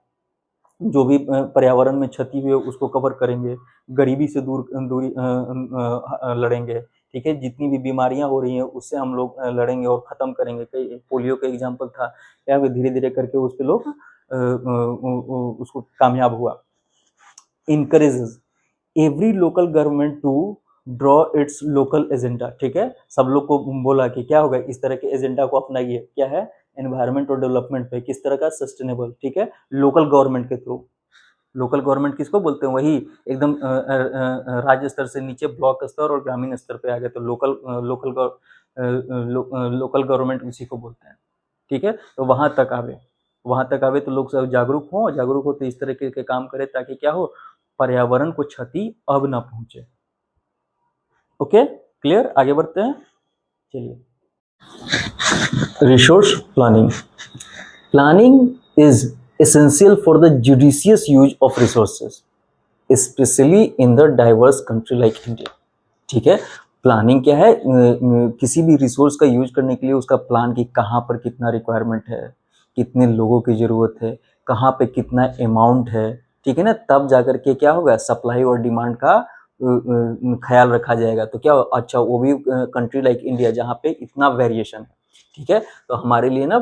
जो भी पर्यावरण में क्षति हुई है उसको कवर करेंगे, गरीबी से दूरी लड़ेंगे, ठीक है। जितनी भी बीमारियां हो रही हैं उससे हम लोग लड़ेंगे और ख़त्म करेंगे। कई पोलियो का एग्जाम्पल था, क्या धीरे धीरे करके उस पर लोग उसको कामयाब हुआ। Encourages every local government to draw its local agenda, ठीक है। सब लोग को बोला कि क्या होगा, इस तरह के एजेंडा को अपनाइए, क्या है, एनवायरनमेंट और डेवलपमेंट पे, किस तरह का, सस्टेनेबल, ठीक है, लोकल गवर्नमेंट के थ्रू। लोकल गवर्नमेंट किसको बोलते हैं, वही एकदम राज्य स्तर से नीचे ब्लॉक स्तर और ग्रामीण स्तर पे आ गए तो लोकल गवर्नमेंट उसी को बोलते हैं, ठीक है। तो वहां तक आवे, वहां तक आवे तो लोग सब जागरूक हो तो इस तरह के काम करे ताकि क्या हो, पर्यावरण को क्षति अब ना पहुंचे। ओके, क्लियर, आगे बढ़ते हैं। चलिए, resource planning. Planning is essential for the judicious use of resources, especially in the diverse country like India। ठीक है, प्लानिंग क्या है, किसी भी रिसोर्स का यूज करने के लिए उसका प्लान कि कहाँ पर कितना रिक्वायरमेंट है, कितने लोगों की जरूरत है, कहाँ पे कितना अमाउंट है, ठीक है ना, तब जाकर के क्या होगा, सप्लाई और डिमांड का ख्याल रखा जाएगा। तो क्या अच्छा, वो भी कंट्री लाइक इंडिया जहाँ पे इतना वेरिएशन है, ठीक है, तो हमारे लिए ना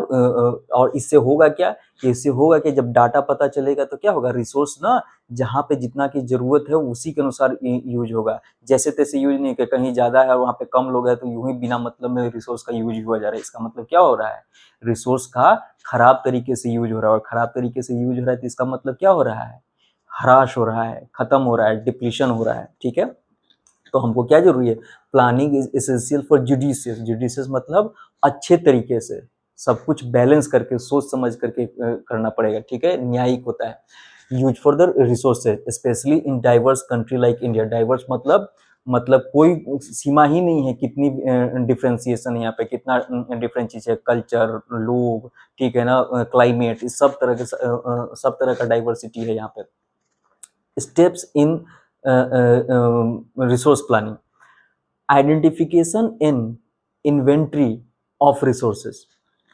और इससे होगा क्या, इससे होगा कि जब डाटा पता चलेगा तो क्या होगा, रिसोर्स ना जहाँ पे जितना की जरूरत है उसी के अनुसार यूज होगा, जैसे तैसे यूज नहीं कि कहीं ज्यादा है और वहाँ पे कम लोग हैं तो यूं ही बिना मतलब में रिसोर्स का यूज हुआ जा रहा है। इसका मतलब क्या हो रहा है, रिसोर्स का खराब तरीके से यूज हो रहा है, और खराब तरीके से यूज हो रहा है तो इसका मतलब क्या हो रहा है, ह्रास हो रहा है, खत्म हो रहा है, डिप्लीशन हो रहा है। ठीक है, तो हमको क्या जरूरी है, planning is essential for judicious. Judicious मतलब अच्छे तरीके से सब कुछ बैलेंस करके सोच समझ करके करना पड़ेगा। ठीक है, न्यायिक होता है। Use for the resources specially in diverse country like India. Diverse मतलब कोई सीमा ही नहीं है, कितनी डिफ्रेंसिएशन है यहाँ पे, कितना डिफरेंट चीज है, कल्चर, लोग, ठीक है ना, क्लाइमेट, इस सब तरह के सब तरह का डाइवर्सिटी है यहाँ पे। Steps in resource planning, identification and inventory of resources,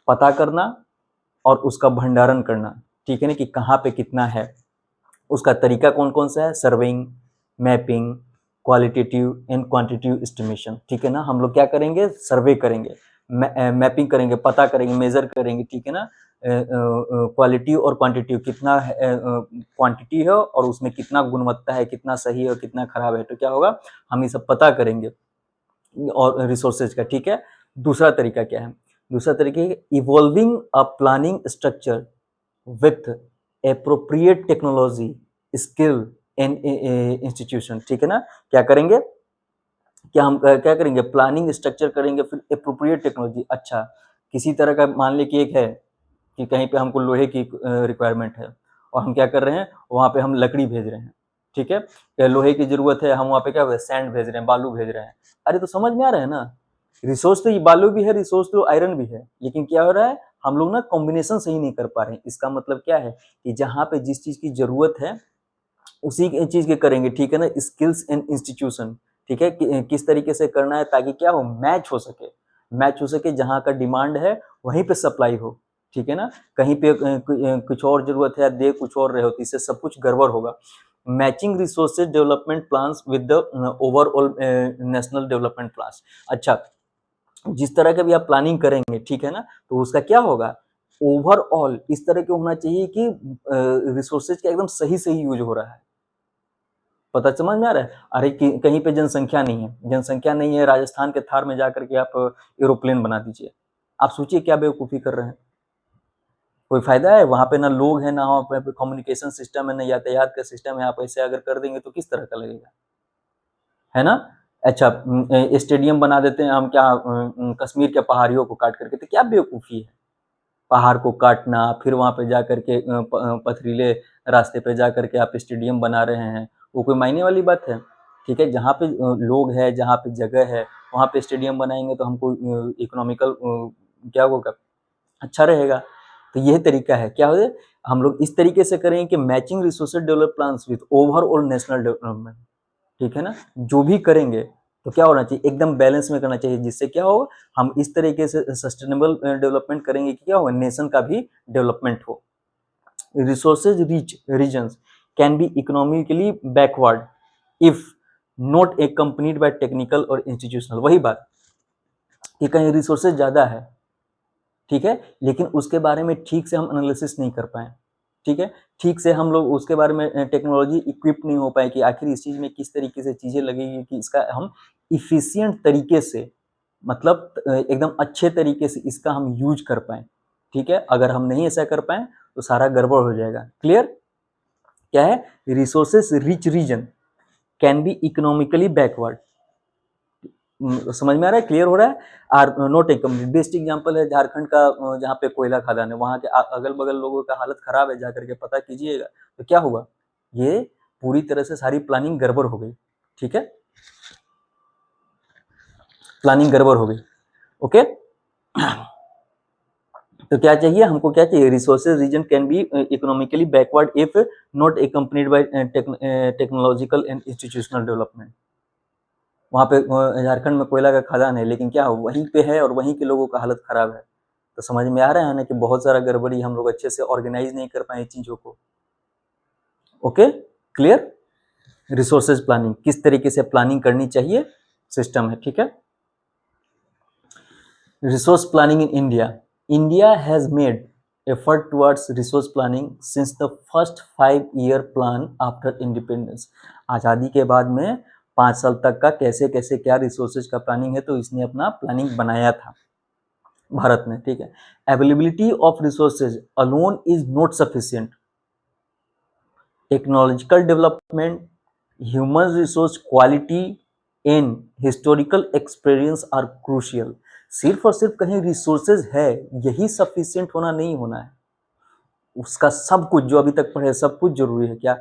पता करना और उसका भंडारण करना। ठीक है ना, कि कहाँ पे कितना है, उसका तरीका कौन कौन सा है, surveying, mapping, qualitative and quantitative estimation. ठीक है ना, हम लोग क्या करेंगे, सर्वे करेंगे, मैपिंग करेंगे, पता करेंगे, मेजर करेंगे। ठीक है ना, क्वालिटी और क्वांटिटी, कितना क्वांटिटी है और उसमें कितना गुणवत्ता है, कितना सही है और कितना खराब है, तो क्या होगा, हम ये सब पता करेंगे और रिसोर्सेज का। ठीक है, दूसरा तरीका क्या है, दूसरा तरीका evolving a planning structure with appropriate technology, skill and institution. ठीक है ना, क्या करेंगे, क्या हम क्या करेंगे, प्लानिंग स्ट्रक्चर करेंगे, फिर एप्रोप्रिएट टेक्नोलॉजी। अच्छा, किसी तरह का मान ली कि एक है कि कहीं पे हमको लोहे की रिक्वायरमेंट है और हम क्या कर रहे हैं, वहां पे हम लकड़ी भेज रहे हैं। ठीक है, या लोहे की जरूरत है, हम वहां पे क्या सैंड भेज रहे हैं, बालू भेज रहे हैं। अरे तो समझ में आ रहा है ना, रिसोर्स तो ये बालू भी है, रिसोर्स तो आयरन भी है, लेकिन क्या हो रहा है, हम लोग ना कॉम्बिनेशन सही नहीं कर पा रहे हैं। इसका मतलब क्या है कि जहां पे जिस चीज की जरूरत है उसी चीज के करेंगे। ठीक है ना, स्किल्स एंड इंस्टीट्यूशन। ठीक है, किस तरीके से करना है ताकि क्या हो, मैच हो सके, मैच हो सके, जहां का डिमांड है वहीं पे सप्लाई हो। ठीक है ना, कहीं पे कुछ और जरूरत है, दे कुछ और रहे हो, तो इससे सब कुछ गड़बड़ होगा। Matching resources development plans with the overall national development plans. अच्छा, जिस तरह के भी आप प्लानिंग करेंगे, ठीक है ना, तो उसका क्या होगा, ओवरऑल इस तरह के होना चाहिए कि रिसोर्सेज का एकदम सही सही यूज हो रहा है। पता समझ में आ रहा है, अरे कहीं पे जनसंख्या नहीं है, जनसंख्या नहीं है, राजस्थान के थार में जाकर के आप एरोप्लेन बना दीजिए, आप सोचिए क्या बेवकूफ़ी कर रहे हैं, कोई फायदा है, वहां पे ना लोग हैं, ना वहाँ पे कम्युनिकेशन सिस्टम है, ना यातायात का सिस्टम है, आप ऐसे अगर कर देंगे तो किस तरह का लगेगा, है ना। अच्छा, स्टेडियम बना देते हैं हम, क्या कश्मीर के पहाड़ियों को काट करके, तो क्या बेवकूफ़ी है, पहाड़ को काटना, फिर वहां पे जा करके पथरीले रास्ते पे जा करके आप स्टेडियम बना रहे हैं, वो कोई मायने वाली बात है। ठीक है, जहाँ पे लोग है, जहाँ पे जगह है, वहां पे स्टेडियम बनाएंगे तो हमको इकोनॉमिकल क्या होगा, अच्छा रहेगा। तो यह तरीका है, क्या हो, हम लोग इस तरीके से करें कि matching resources develop plans with overall national development. ठीक है ना, जो भी करेंगे तो क्या होना चाहिए, एकदम बैलेंस में करना चाहिए, जिससे क्या हो, हम इस तरीके से सस्टेनेबल डेवलपमेंट करेंगे कि क्या हो, नेशन का भी डेवलपमेंट हो। Resources rich regions can be economically backward if not accompanied by technical और इंस्टीट्यूशनल। वही बात कि कहीं रिसोर्सेज ज्यादा है, ठीक है, लेकिन उसके बारे में ठीक से हम एनालिसिस नहीं कर पाए। ठीक है, ठीक से हम लोग उसके बारे में टेक्नोलॉजी इक्विप नहीं हो पाए कि आखिर इस चीज में किस तरीके से चीजें लगेगी कि इसका हम इफिशियंट तरीके से, मतलब एकदम अच्छे तरीके से इसका हम यूज कर पाए। ठीक है, अगर हम नहीं ऐसा कर पाए तो सारा गड़बड़ हो जाएगा। क्लियर, क्या है, resources rich region can be economically backward समझ में आ रहा है, क्लियर हो रहा है? Are not accompanied. Best example है झारखंड का, जहाँ पे कोयला खदान है, वहाँ के अगल बगल लोगों का हालत खराब है, जा करके पता कीजिएगा। तो क्या हुआ, ये पूरी तरह से सारी प्लानिंग गड़बड़ हो गई। ठीक है, प्लानिंग गड़बड़ हो गई। ओके, तो क्या चाहिए हमको, क्या चाहिए, resources region can be economically backward if not accompanied by technological and institutional development. वहाँ पे झारखंड में कोयला का खदान है, लेकिन क्या वहीं पे है और वहीं के लोगों का हालत खराब है। तो समझ में आ रहा है ना कि बहुत सारा गड़बड़ी, हम लोग अच्छे से ऑर्गेनाइज नहीं कर पाए चीजों को। Okay, clear? रिसोर्सेज प्लानिंग, किस तरीके से प्लानिंग करनी चाहिए, सिस्टम है। ठीक है, resource planning in India. India has made effort towards resource planning since the first 5-year plan after independence. आज़ादी के बाद में 5 साल तक का कैसे कैसे क्या रिसोर्सेज का प्लानिंग है, तो इसने अपना प्लानिंग बनाया था भारत ने। ठीक है, availability of resources alone is not sufficient. Technological development, human resource quality and historical experience are crucial. सिर्फ और सिर्फ कहीं रिसोर्सेज है, यही सफिशिएंट होना नहीं होना है। उसका सब कुछ जो अभी तक पढ़े सब कुछ जरूरी है। क्या,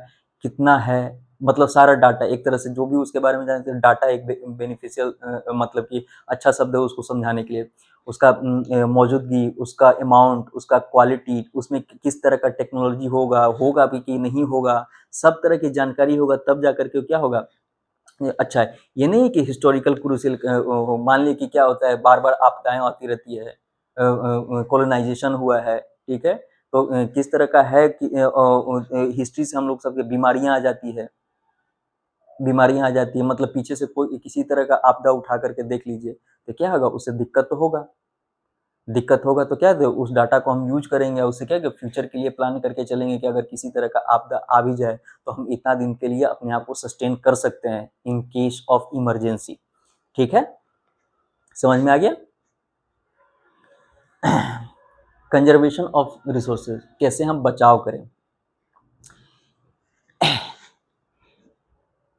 कितना है, मतलब सारा डाटा, एक तरह से जो भी उसके बारे में जानते हैं, डाटा एक बेनिफिशियल, मतलब कि अच्छा शब्द है उसको समझाने के लिए। उसका मौजूदगी, उसका अमाउंट, उसका क्वालिटी, उसमें किस तरह का टेक्नोलॉजी होगा, होगा भी कि नहीं होगा, सब तरह की जानकारी होगा, तब जा करके क्या होगा, ये अच्छा है। ये नहीं है कि हिस्टोरिकल क्रूसियल, मान लीजिए कि क्या होता है, बार बार आपदाएं आती रहती है, कॉलोनाइजेशन हुआ है। ठीक है, तो किस तरह का है कि हिस्ट्री से हम लोग सबके बीमारियां आ जाती है, बीमारियां आ जाती है, मतलब पीछे से कोई किसी तरह का आपदा उठा करके देख लीजिए, तो क्या होगा, उससे दिक्कत तो होगा। दिक्कत होगा तो क्या है, उस डाटा को हम यूज करेंगे, उससे क्या है कि फ्यूचर के लिए प्लान करके चलेंगे कि अगर किसी तरह का आपदा आ भी जाए तो हम इतना दिन के लिए अपने आप को सस्टेन कर सकते हैं इन केस ऑफ इमरजेंसी। ठीक है, समझ में आ गया? कंजर्वेशन ऑफ रिसोर्सेज, कैसे हम बचाव करें।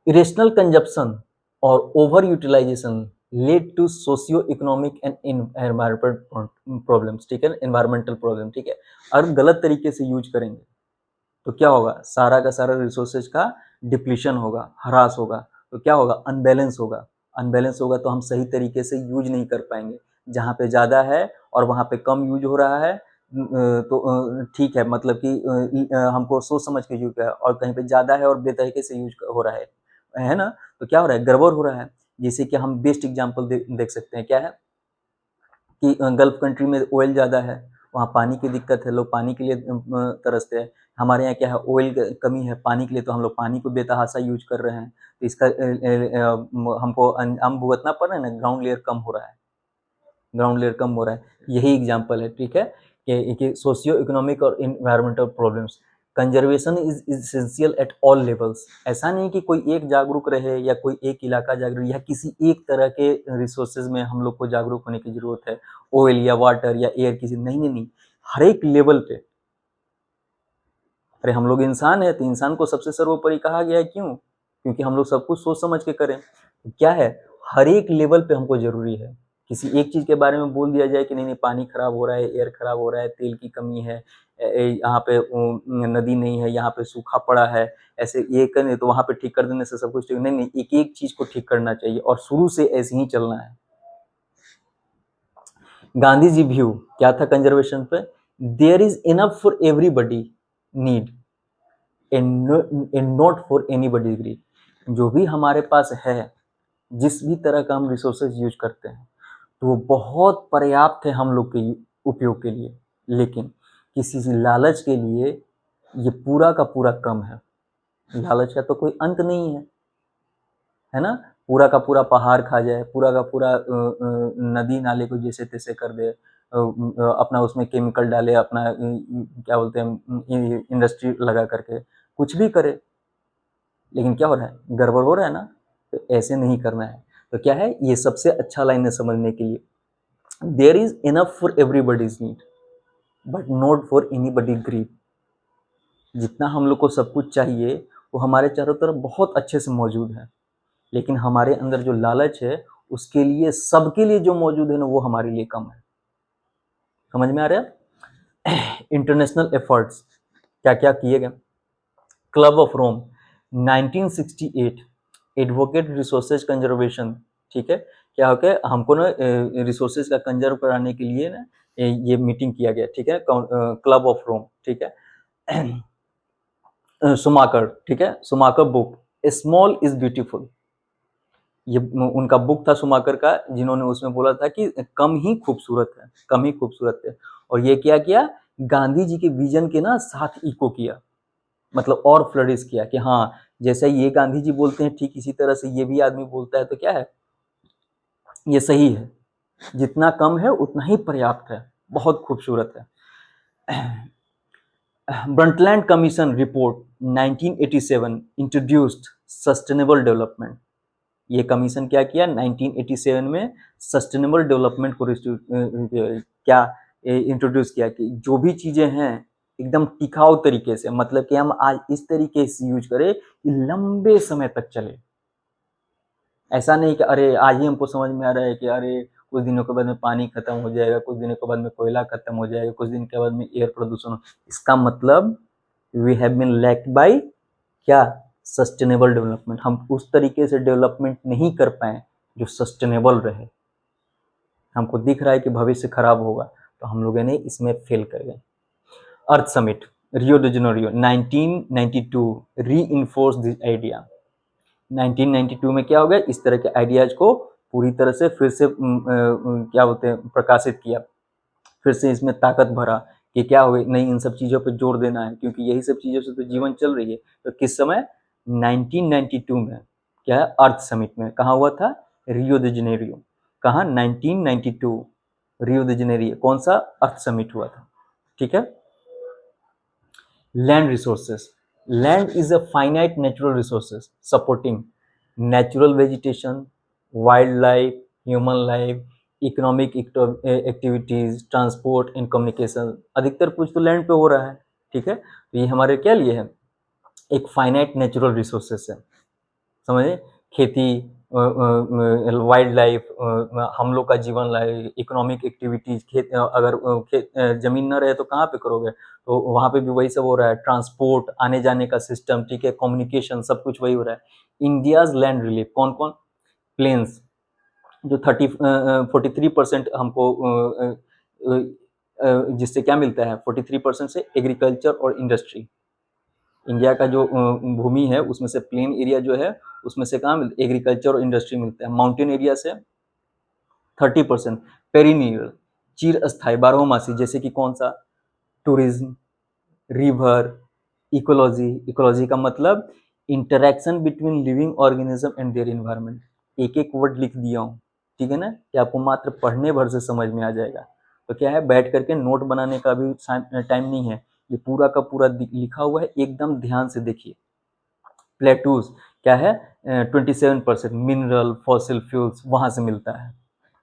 इरेशनल कंजप्शन और over utilization led to socio economic and environmental problems. ठीक है, एनवायरमेंटल प्रॉब्लम। ठीक है, और गलत तरीके से यूज करेंगे तो क्या होगा, सारा का सारा रिसोर्सेज का डिप्लीशन होगा, हरास होगा, तो क्या होगा, अनबैलेंस होगा। अनबैलेंस होगा तो हम सही तरीके से यूज नहीं कर पाएंगे। जहाँ पे ज़्यादा है और वहाँ पे कम यूज हो रहा है, तो ठीक है, मतलब कि हमको सोच समझ के यूज है, और कहीं पे ज़्यादा है और बेतरीके से यूज हो रहा है ना, तो क्या हो रहा है, गड़बड़ हो रहा है। जैसे कि हम बेस्ट एग्जाम्पल देख सकते हैं, क्या है कि गल्फ कंट्री में ऑयल ज़्यादा है, वहाँ पानी की दिक्कत है, लोग पानी के लिए तरसते हैं। हमारे यहाँ क्या है, ऑयल कमी है, पानी के लिए तो हम लोग पानी को बेतहाशा यूज कर रहे हैं, तो इसका हमको अंजाम भुगतना पड़ रहा है ना, ग्राउंड लेयर कम हो रहा है, ग्राउंड लेयर कम हो रहा है। यही एग्जाम्पल है। ठीक है, कि सोशियो इकोनॉमिक और environmental problems, conservation is essential at all levels. ऐसा नहीं कि कोई एक जागरूक रहे या कोई एक इलाका जागरूक, या किसी एक तरह के रिसोर्सेज में हम लोग को जागरूक होने की जरूरत है, ऑयल या वाटर या एयर, किसी, नहीं नहीं नहीं, हर एक लेवल पे। अरे हम लोग इंसान है, तो इंसान को सबसे सर्वोपरि कहा गया है, क्यों? क्योंकि हम लोग सब कुछ सोच समझ के करें। तो क्या है, हर एक लेवल पे हमको जरूरी है। किसी एक चीज के बारे में बोल दिया जाए कि नहीं नहीं, पानी खराब हो रहा है, एयर खराब हो रहा है, तेल की कमी है, यहाँ पे नदी नहीं है, यहाँ पे सूखा पड़ा है, ऐसे ये करने तो वहां पे ठीक कर देने से सब कुछ ठीक नहीं, नहीं, एक एक चीज को ठीक करना चाहिए और शुरू से ऐसे ही चलना है। गांधी जी व्यू क्या था कंजर्वेशन पे, there is enough for everybody need and not for anybody greed. जो भी हमारे पास है, जिस भी तरह का हम रिसोर्सेज यूज करते हैं, तो वो बहुत पर्याप्त है हम लोग के उपयोग के लिए, लेकिन किसी से लालच के लिए ये पूरा का पूरा कम है। लालच का तो कोई अंत नहीं है ना, पूरा का पूरा पहाड़ खा जाए, पूरा का पूरा नदी नाले को जैसे तैसे कर दे, अपना उसमें केमिकल डाले, अपना क्या बोलते हैं, इंडस्ट्री लगा करके कुछ भी करे, लेकिन क्या हो रहा है, गड़बड़ हो रहा है ना। तो ऐसे नहीं करना है। तो क्या है, ये सबसे अच्छा लाइन है समझने के लिए, there is enough for everybody's need but not for anybody greed. जितना हम लोग को सब कुछ चाहिए वो हमारे चारों तरफ बहुत अच्छे से मौजूद है, लेकिन हमारे अंदर जो लालच है उसके लिए सबके लिए जो मौजूद है ना वो हमारे लिए कम है। समझ में आ रहा है? इंटरनेशनल एफर्ट्स क्या क्या किए गए। Club of Rome 1968 advocate resources conservation. ठीक है, क्या हो गया, हमको ना रिसोर्सेज का कंजर्व कराने के लिए ना ये मीटिंग किया गया। ठीक है, क्लब ऑफ रोम। ठीक है, सुमाकर। ठीक है, Schumacher book small is beautiful, ये उनका बुक था सुमाकर का, जिन्होंने उसमें बोला था कि कम ही खूबसूरत है, कम ही खूबसूरत है। और ये क्या किया, गांधी जी के विजन के ना साथ इको किया, मतलब और फ्लरिश किया कि हाँ, जैसे ये गांधी जी बोलते हैं ठीक इसी तरह से ये भी आदमी बोलता है, तो क्या है, ये सही है, जितना कम है उतना ही पर्याप्त है, बहुत खूबसूरत है। Brundtland commission report 1987 introduced sustainable development. ये कमीशन क्या किया 1987 में, सस्टेनेबल डेवलपमेंट को क्या इंट्रोड्यूस किया कि जो भी चीजें हैं एकदम टिकाऊ तरीके से, मतलब कि हम आज इस तरीके से यूज करें कि लंबे समय तक चले। ऐसा नहीं कि अरे आज ही हमको समझ में आ रहा है कि अरे कुछ दिनों के बाद में पानी खत्म हो जाएगा, कुछ दिनों के बाद में कोयला खत्म हो जाएगा, कुछ दिन के बाद में एयर प्रदूषण हो। इसका मतलब we have been lacked by क्या, सस्टेनेबल डेवलपमेंट। हम उस तरीके से डेवलपमेंट नहीं कर पाए जो सस्टेनेबल रहे। हमको दिख रहा है कि भविष्य खराब होगा, तो हम लोगों ने इसमें फेल कर गए। अर्थ समिट रियो डी जेनेरियो 1992 री इन्फोर्स दिस आइडिया। 1992 में क्या हो गया, इस तरह के आइडियाज को पूरी तरह से फिर से क्या बोलते हैं, प्रकाशित किया, फिर से इसमें ताकत भरा कि क्या हो, नहीं इन सब चीज़ों पर जोर देना है, क्योंकि यही सब चीज़ों से तो जीवन चल रही है। तो किस समय, 1992 में क्या है, अर्थ समिट में, कहाँ हुआ था, रियो द जेनेरियो। कहाँ, 1992 रियो द जेनेरियो, कौन सा, अर्थ समिट हुआ था। ठीक है, land resources, land is a finite natural resources supporting natural vegetation, wildlife, human life, economic activities, transport and communication. अधिकतर कुछ तो लैंड पे हो रहा है। ठीक है, तो ये हमारे क्या लिए है, एक फाइनाइट नेचुरल रिसोर्सेस है, समझे, खेती, वाइल्ड लाइफ, हम लोग का जीवन लाइफ, इकोनॉमिक एक्टिविटीज, खेत, अगर जमीन न रहे तो कहाँ पे करोगे, तो वहाँ पे भी वही सब हो रहा है, ट्रांसपोर्ट, आने जाने का सिस्टम, ठीक है, कम्युनिकेशन, सब कुछ वही हो रहा है। इंडियाज लैंड रिलीफ कौन कौन, प्लेन्स जो 43% हमको जिससे क्या मिलता है, 43% से एग्रीकल्चर और इंडस्ट्री। इंडिया का जो भूमि है उसमें से प्लेन एरिया जो है उसमें से कहाँ मिलता है, एग्रीकल्चर और इंडस्ट्री मिलता है। माउंटेन एरिया से 30%, पेरिनियल चिर अस्थायी बारहमासी, जैसे कि कौन सा, टूरिज्म, रिवर, इकोलॉजी। इकोलॉजी का मतलब interaction between living organism and their environment. एक एक वर्ड लिख दिया हूँ, ठीक है ना, कि आपको मात्र पढ़ने भर से समझ में आ जाएगा। तो क्या है, बैठ करके नोट बनाने का भी टाइम नहीं है, ये पूरा का पूरा लिखा हुआ है, एकदम ध्यान से देखिए। प्लेटूज क्या है, 27% मिनरल फॉसिल फ्यूल्स वहाँ से मिलता है।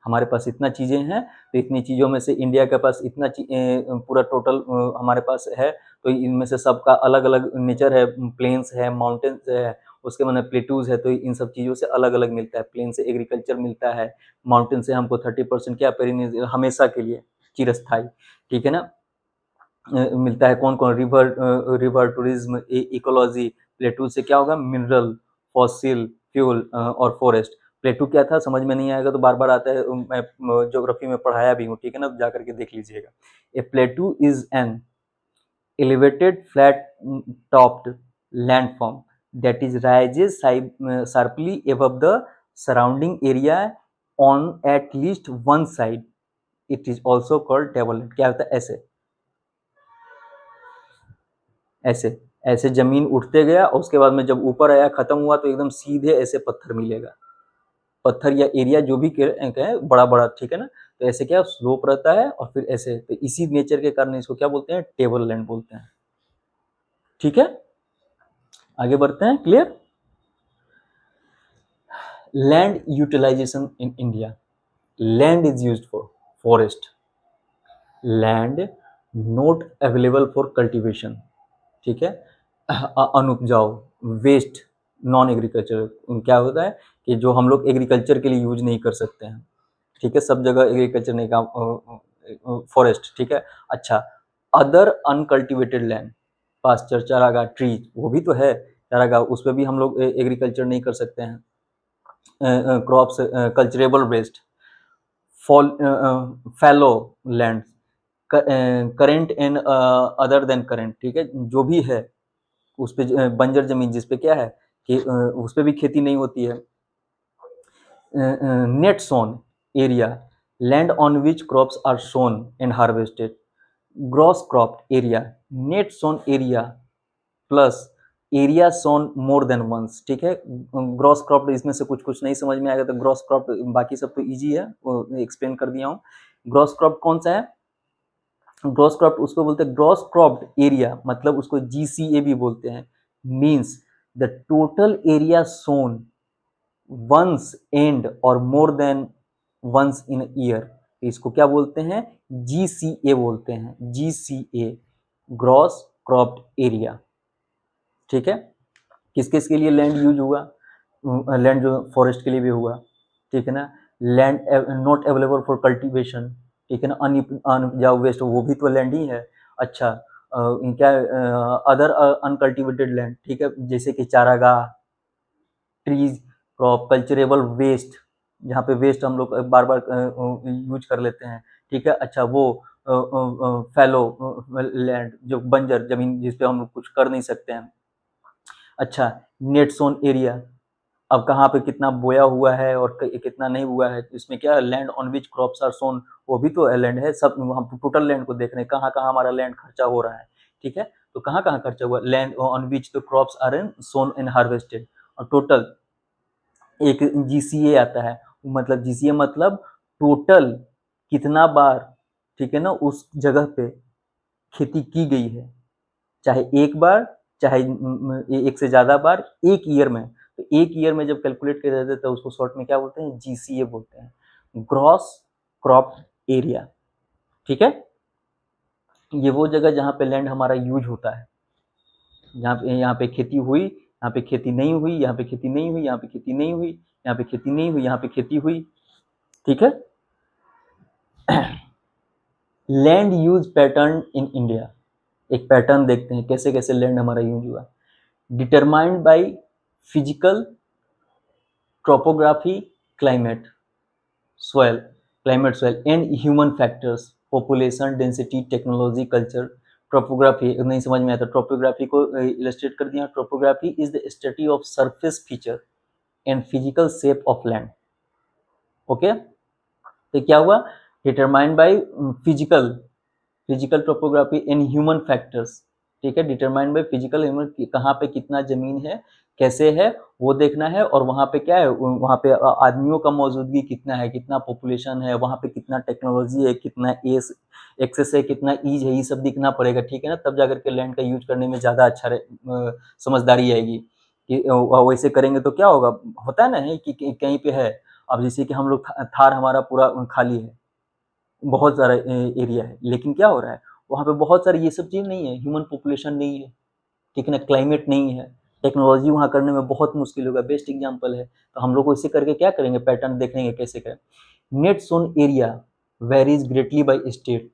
हमारे पास इतना चीज़ें हैं, तो इतनी चीज़ों में से इंडिया के पास इतना पूरा टोटल हमारे पास है, तो इनमें से सबका अलग अलग नेचर है, प्लेन्स है, माउंटेन्स है, उसके मतलब प्लेटूज है, तो इन सब चीज़ों से अलग अलग मिलता है। प्लेन से एग्रीकल्चर मिलता है, माउंटेन से हमको 30% क्या, पेरिनियल हमेशा के लिए चिरस्थायी, ठीक है ना, मिलता है। कौन कौन, रिवर टूरिज्म, इकोलॉजी। प्लेटू से क्या होगा, मिनरल, फॉसिल फ्यूल और फॉरेस्ट। प्लेटू क्या था, समझ में नहीं आएगा तो बार बार आता है, मैं ज्योग्राफी में पढ़ाया भी हूँ, ठीक है ना, जा करके देख लीजिएगा। A plateau is an elevated flat topped landform that is rises sharply above the surrounding area on at least one side. It is also called tableland। क्या होता है, ऐसे ऐसे ऐसे जमीन उठते गया और उसके बाद में जब ऊपर आया खत्म हुआ तो एकदम सीधे ऐसे पत्थर मिलेगा, पत्थर या एरिया जो भी कहे बड़ा बड़ा, ठीक है ना, तो ऐसे क्या स्लोप रहता है और फिर ऐसे, तो इसी नेचर के कारण इसको क्या बोलते हैं, टेबल लैंड बोलते हैं। ठीक है, आगे बढ़ते हैं, clear. Land utilization in India, land is used for forest, land not available for cultivation, ठीक है, अनुपजाऊ, वेस्ट, नॉन एग्रीकल्चर क्या होता है, कि जो हम लोग एग्रीकल्चर के लिए यूज नहीं कर सकते हैं, ठीक है, सब जगह एग्रीकल्चर नहीं काम, फॉरेस्ट, ठीक है। अच्छा, अदर अनकल्टिवेटेड लैंड, पास्चर, चारागाह, ट्रीज, वो भी तो है चारागाह, उस पर भी हम लोग एग्रीकल्चर नहीं कर सकते हैं। Crops, culturable waste, fall, fallow land, current and other than current, ठीक है, जो भी है उस पे बंजर जमीन जिस पे क्या है कि उस पे भी खेती नहीं होती है। Net sown area, land on which crops are sown and harvested. Gross crop area, net sown area plus area sown more than once, ठीक है। ग्रॉस क्रॉप इसमें से कुछ कुछ नहीं समझ में आएगा तो ग्रॉस क्रॉप, बाकी सब तो इजी है, एक्सप्लेन कर दिया हूँ। ग्रॉस क्रॉप कौन सा है? ग्रॉस क्रॉप उसको बोलते हैं, ग्रॉस क्रॉप्ड एरिया मतलब उसको जीसीए भी बोलते हैं, means the total area sown once and और more than once in year, इसको क्या बोलते हैं? जीसीए बोलते हैं, जीसीए, ग्रॉस क्रॉप्ड एरिया, ठीक है। किस किस के लिए लैंड यूज हुआ? लैंड जो फॉरेस्ट के लिए भी हुआ, ठीक है ना। Land not available for cultivation, ठीक है ना, अनउपजाऊ वेस्ट, वो भी तो लैंड ही है। अच्छा, क्या अदर अनकल्टिवेटेड लैंड, ठीक है, जैसे कि चारागाह, ट्रीज, क्रॉप, कल्चरेबल वेस्ट, जहाँ पे वेस्ट हम लोग बार बार यूज कर लेते हैं, ठीक है। अच्छा, वो फैलो लैंड, जो बंजर जमीन जिस पे हम लोग कुछ कर नहीं सकते हैं। अच्छा, नेट सोन एरिया, अब कहाँ पे कितना बोया हुआ है और कितना नहीं हुआ है, इसमें क्या land on which crops are sown, वो भी तो लैंड है। सब हम टोटल लैंड को देख रहे हैं, कहाँ कहाँ हमारा लैंड खर्चा हो रहा है, ठीक है। तो कहाँ कहाँ खर्चा हुआ? Land on which the crops are in sown and harvested, और टोटल एक जीसीए आता है, मतलब जीसीए मतलब टोटल कितना बार, ठीक है ना, उस जगह पे खेती की गई है, चाहे एक बार, चाहे एक से ज्यादा बार, एक ईयर में। तो एक ईयर में जब कैलकुलेट किया जाता है तो उसको शॉर्ट में क्या बोलते हैं? जीसीए बोलते हैं, ग्रॉस क्रॉप एरिया, ठीक है। ये वो जगह जहाँ पे लैंड हमारा यूज होता है, यहाँ पे खेती हुई, यहाँ पे खेती नहीं हुई, यहाँ पे खेती नहीं हुई, यहाँ पे खेती नहीं हुई, यहाँ पे खेती नहीं हुई, यहाँ पे खेती हुई, ठीक है। Land use pattern in India, एक पैटर्न देखते हैं कैसे कैसे लैंड हमारा यूज हुआ। Determined by physical, topography, climate, soil, climate, soil and human factors, population density, technology, culture. Topography नहीं समझ में आता, ट्रोपोग्राफी को इलस्ट्रेट कर दिया। Topography is the study of surface feature and physical shape of land, okay. तो क्या हुआ? Determined by physical, physical topography in human factors, ठीक है। डिटरमाइंड बाय फिजिकल ह्यूमन, कहाँ पे कितना जमीन है, कैसे है, वो देखना है। और वहाँ पे क्या है, वहाँ पे आदमियों का मौजूदगी कितना है, कितना पॉपुलेशन है, वहाँ पे कितना टेक्नोलॉजी है, कितना एस एक्सेस है, कितना ईज है, ये सब दिखना पड़ेगा, ठीक है ना। तब जाकर के लैंड का यूज करने में ज़्यादा अच्छा समझदारी आएगी। कि वैसे करेंगे तो क्या होगा, होता है ना है कि कहीं पे है, अब जैसे कि हम लोग थार हमारा पूरा खाली है, बहुत सारा एरिया है, लेकिन क्या हो रहा है, वहाँ पे बहुत सारी ये सब चीज़ नहीं है, ह्यूमन पॉपुलेशन नहीं है, ठीक है ना, क्लाइमेट नहीं है, टेक्नोलॉजी वहाँ करने में बहुत मुश्किल होगा। बेस्ट एग्जांपल है, तो हम लोग को इसे करके क्या करेंगे, पैटर्न देखेंगे कैसे करें। Net sown area varies greatly by state,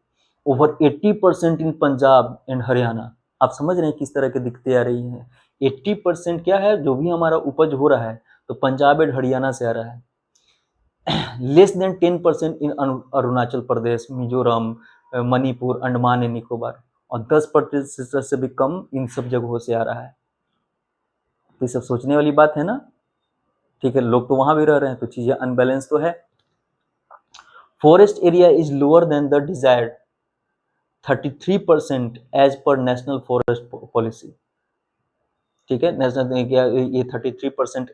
over 80% in Punjab and Haryana. आप समझ रहे हैं किस तरह के दिखते आ रही हैं। 80% क्या है, जो भी हमारा उपज हो रहा है तो पंजाब एंड हरियाणा से आ रहा है। Less than 10% in Arunachal Pradesh, Mizoram, Manipur, Andaman and Nicobar, और 10% से भी कम इन सब जगहों से आ रहा है। तो ये सब सोचने वाली बात है ना, ठीक है। लोग तो वहां भी रह रहे हैं, तो चीजें अनबैलेंस तो है। Forest area is lower than the desired 33% as per national forest policy, ठीक है। नेशनल क्या ये 33%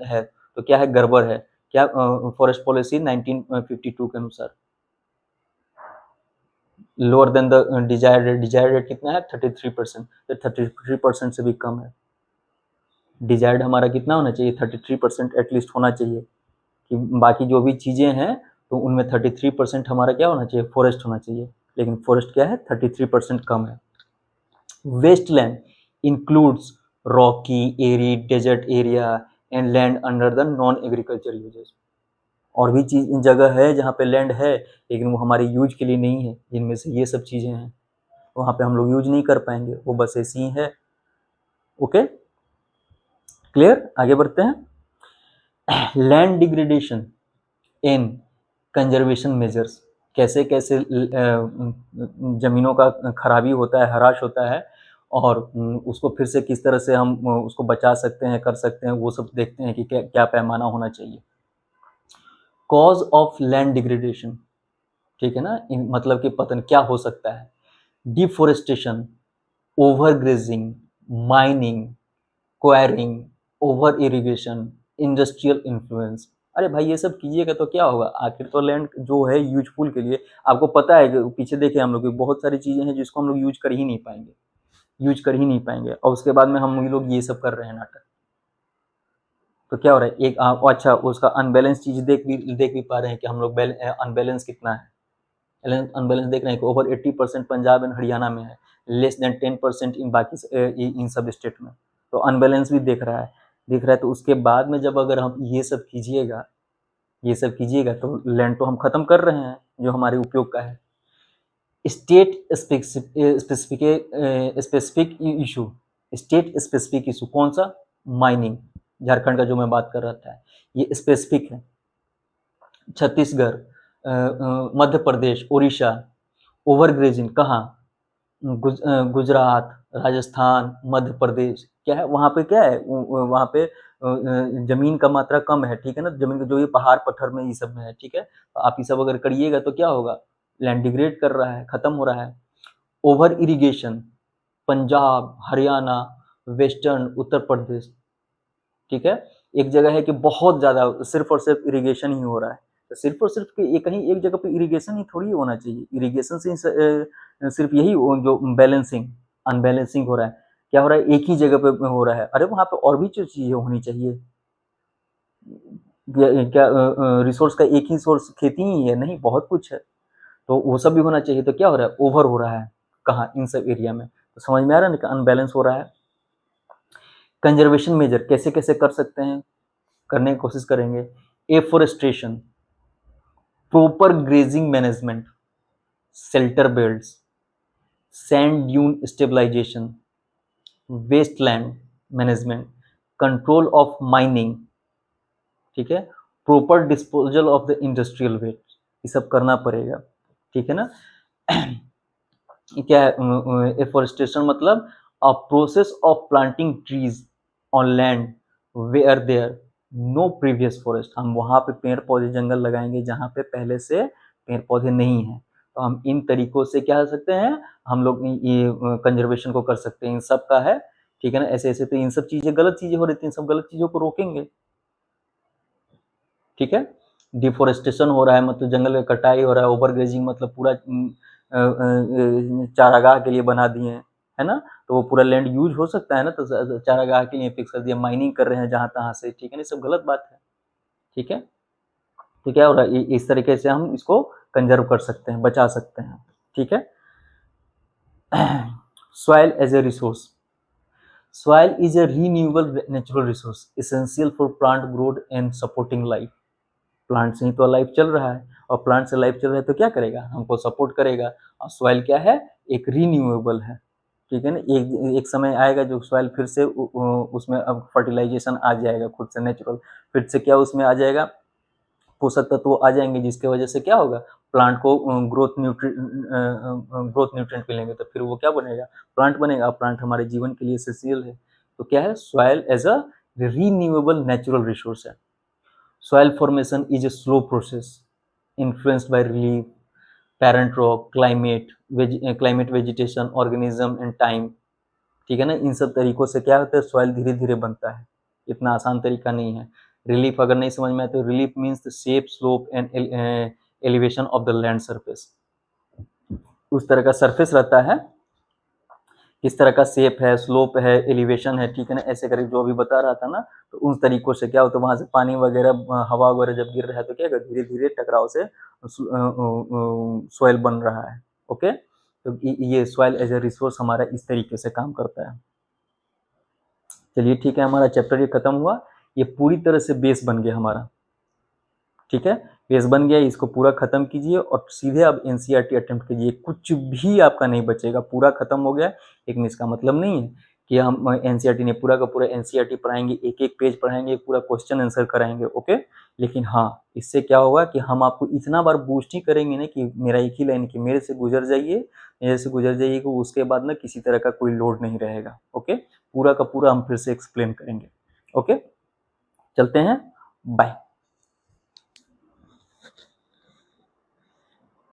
है, तो क्या है, गड़बड़ है क्या? फॉरेस्ट पॉलिसी 1952 के अनुसार lower than the desired rate, desired rate कितना है 33%, तो 33% से भी कम है। डिजायर्ड हमारा कितना होना चाहिए, 33% एटलीस्ट होना चाहिए, कि बाकी जो भी चीज़ें हैं तो उनमें 33% हमारा क्या होना चाहिए, फॉरेस्ट होना चाहिए, लेकिन फॉरेस्ट क्या है 33% कम है। Wasteland includes rocky, arid, desert area and land under the non agriculture uses. और भी चीज जगह है जहाँ पे लैंड है लेकिन वो हमारे यूज के लिए नहीं है, जिनमें से ये सब चीजें हैं, वहाँ पे हम लोग यूज नहीं कर पाएंगे, वो बस ऐसी ही है। ओके, क्लियर, आगे बढ़ते हैं। लैंड डिग्रेडेशन इन कंजर्वेशन मेजर्स, कैसे कैसे जमीनों का खराबी होता है, हराश होता है, और उसको फिर से किस तरह से हम उसको बचा सकते हैं, कर सकते हैं, वो सब देखते हैं कि क्या क्या पैमाना होना चाहिए। कॉज ऑफ लैंड डिग्रेडेशन, ठीक है ना, मतलब कि पतन क्या हो सकता है। Deforestation, overgrazing, mining, enquiring, over irrigation, industrial influence. अरे भाई ये सब कीजिएगा तो क्या होगा, आखिर तो लैंड जो है यूजफुल के लिए, आपको पता है कि पीछे देखे हम लोग बहुत सारी चीजें हैं जिसको हम लोग यूज कर ही नहीं पाएंगे, यूज कर ही नहीं पाएंगे, और उसके बाद में हम लोग ये सब कर रहे हैं नाटक। तो क्या हो रहा है, एक अच्छा उसका अनबैलेंस चीज देख भी पा रहे हैं कि हम लोग अनबैलेंस कितना है, अनबैलेंस देख रहे हैं कि ओवर 80% पंजाब एंड हरियाणा में है, लेस देन 10% इन बाकी इन सब स्टेट में। तो अनबैलेंस भी दिख रहा है। तो उसके बाद में जब अगर हम ये सब कीजिएगा तो लैंड तो हम खत्म कर रहे हैं जो हमारे उपयोग का है। State specific issue, state specific issue कौन सा, माइनिंग, झारखंड का जो मैं बात कर रहा था, ये स्पेसिफिक है। छत्तीसगढ़, मध्य प्रदेश, उड़ीसा, ओवरग्रेजिंग कहाँ, गुजरात, राजस्थान, मध्य प्रदेश, क्या है वहाँ पे, क्या है वहाँ पे जमीन का मात्रा कम है, ठीक है ना, जमीन का जो ये पहाड़ पत्थर में ये सब में है, ठीक है, तो आप ये सब अगर करिएगा तो क्या होगा, लैंड डिग्रेड कर रहा है, खत्म हो रहा है। Over irrigation, Punjab, Haryana, western Uttar Pradesh, ठीक है, एक जगह है कि बहुत ज्यादा सिर्फ और सिर्फ इरिगेशन ही हो रहा है, तो सिर्फ और सिर्फ ये कहीं एक जगह पे इरिगेशन ही थोड़ी होना चाहिए, इरिगेशन से सिर्फ यही जो बैलेंसिंग अनबैलेंसिंग हो रहा है, क्या हो रहा है, एक ही जगह पे हो रहा है, अरे वहां पे और भी जो चीजें होनी चाहिए, क्या रिसोर्स का एक ही सोर्स खेती ही है, नहीं बहुत कुछ है, तो वो सब भी होना चाहिए, तो क्या हो रहा है, ओवर हो रहा है, कहाँ, इन सब एरिया में, तो समझ में आ रहा है ना, अनबैलेंस हो रहा है। कंजर्वेशन मेजर कैसे कैसे कर सकते हैं, करने की कोशिश करेंगे। Afforestation, proper grazing management, shelter belts, sand dune stabilization, wasteland management, control of mining, ठीक है, proper disposal of the industrial waste, ये सब करना पड़ेगा, ठीक है ना। क्या है एफोरेस्टेशन, मतलब a process of planting trees on land where there no previous forest, हम वहां पे पेड़ पौधे जंगल लगाएंगे जहां पे पहले से पेड़ पौधे नहीं है, तो हम इन तरीकों से क्या कर सकते हैं, हम लोग ये कंजर्वेशन को कर सकते हैं, इन सब का है, ठीक है ना, ऐसे ऐसे, तो इन सब चीजें गलत चीजें हो रही थी, इन सब गलत चीजों को रोकेंगे, ठीक है। डिफोरेस्टेशन हो रहा है मतलब जंगल का कटाई हो रहा है, ओवर ग्रेजिंग मतलब पूरा चारागाह के लिए बना दिए हैं, है ना, तो वो पूरा लैंड यूज हो सकता है ना, तो चारागाह के लिए फिक्स कर दिया, माइनिंग कर रहे हैं जहां तहां से, ठीक है ना, सब गलत बात है, ठीक है। तो क्या हो रहा है, इस तरीके से हम इसको कंजर्व कर सकते हैं, बचा सकते हैं, ठीक है। Soil as a resource, soil is a renewable natural resource essential for plant growth and supporting life, plant से ही तो लाइफ चल रहा है, और प्लांट से लाइफ चल रहा है तो क्या करेगा, हमको सपोर्ट करेगा, और सॉइल क्या है, एक रीन्यूएबल है, ठीक है ना, एक समय आएगा जो सॉइल फिर से उसमें अब फर्टिलाइजेशन आ जाएगा खुद से नेचुरल, फिर से क्या उसमें आ जाएगा, पोषक तत्व आ जाएंगे, जिसके वजह से क्या होगा, प्लांट को ग्रोथ न्यूट्रिएंट मिलेंगे, तो फिर वो क्या बनेगा, प्लांट बनेगा, प्लांट हमारे जीवन के लिए एसेंशियल है, तो क्या है, soil as a renewable natural resource है। Soil formation is a slow process influenced by relief, parent rock, climate, vegetation, organism and time, ठीक है ना, इन सब तरीकों से क्या होता है, सॉइल धीरे धीरे बनता है, इतना आसान तरीका नहीं है। रिलीफ अगर नहीं समझ में आए तो relief means the shape, slope and elevation of the land surface, उस तरह का सरफेस रहता है, किस तरह का शेप है, स्लोप है, एलिवेशन है, ठीक है ना, ऐसे करके जो अभी बता रहा था ना, तो उन तरीकों से क्या होता है, वहां से पानी वगैरह हवा वगैरह जब गिर रहा है तो क्या धीरे धीरे टकराव से सॉइल बन रहा है, ओके, तो ये सॉइल एज ए रिसोर्स हमारा इस तरीके से काम करता है। चलिए ठीक है, हमारा चैप्टर ये खत्म हुआ। ये पूरी तरह से बेस बन गया हमारा, ठीक है। बेस बन गया, इसको पूरा खत्म कीजिए और सीधे अब एनसीईआरटी अटेम्प्ट कीजिए, कुछ भी आपका नहीं बचेगा, पूरा खत्म हो गया। लेकिन इसका मतलब नहीं है कि हम एनसीईआरटी ने पूरा का पूरा एनसीईआरटी पढ़ाएंगे, एक एक पेज पढ़ाएंगे, पूरा क्वेश्चन आंसर कराएंगे, ओके। लेकिन हाँ, इससे क्या होगा कि हम आपको इतना बार बूस्ट ही करेंगे ना कि मेरा एक ही लाइन कि मेरे से गुजर जाइए, मेरे से गुजर जाइए, कि उसके बाद ना किसी तरह का कोई लोड नहीं रहेगा, ओके। पूरा का पूरा हम फिर से एक्सप्लेन करेंगे, ओके। चलते हैं, बाय।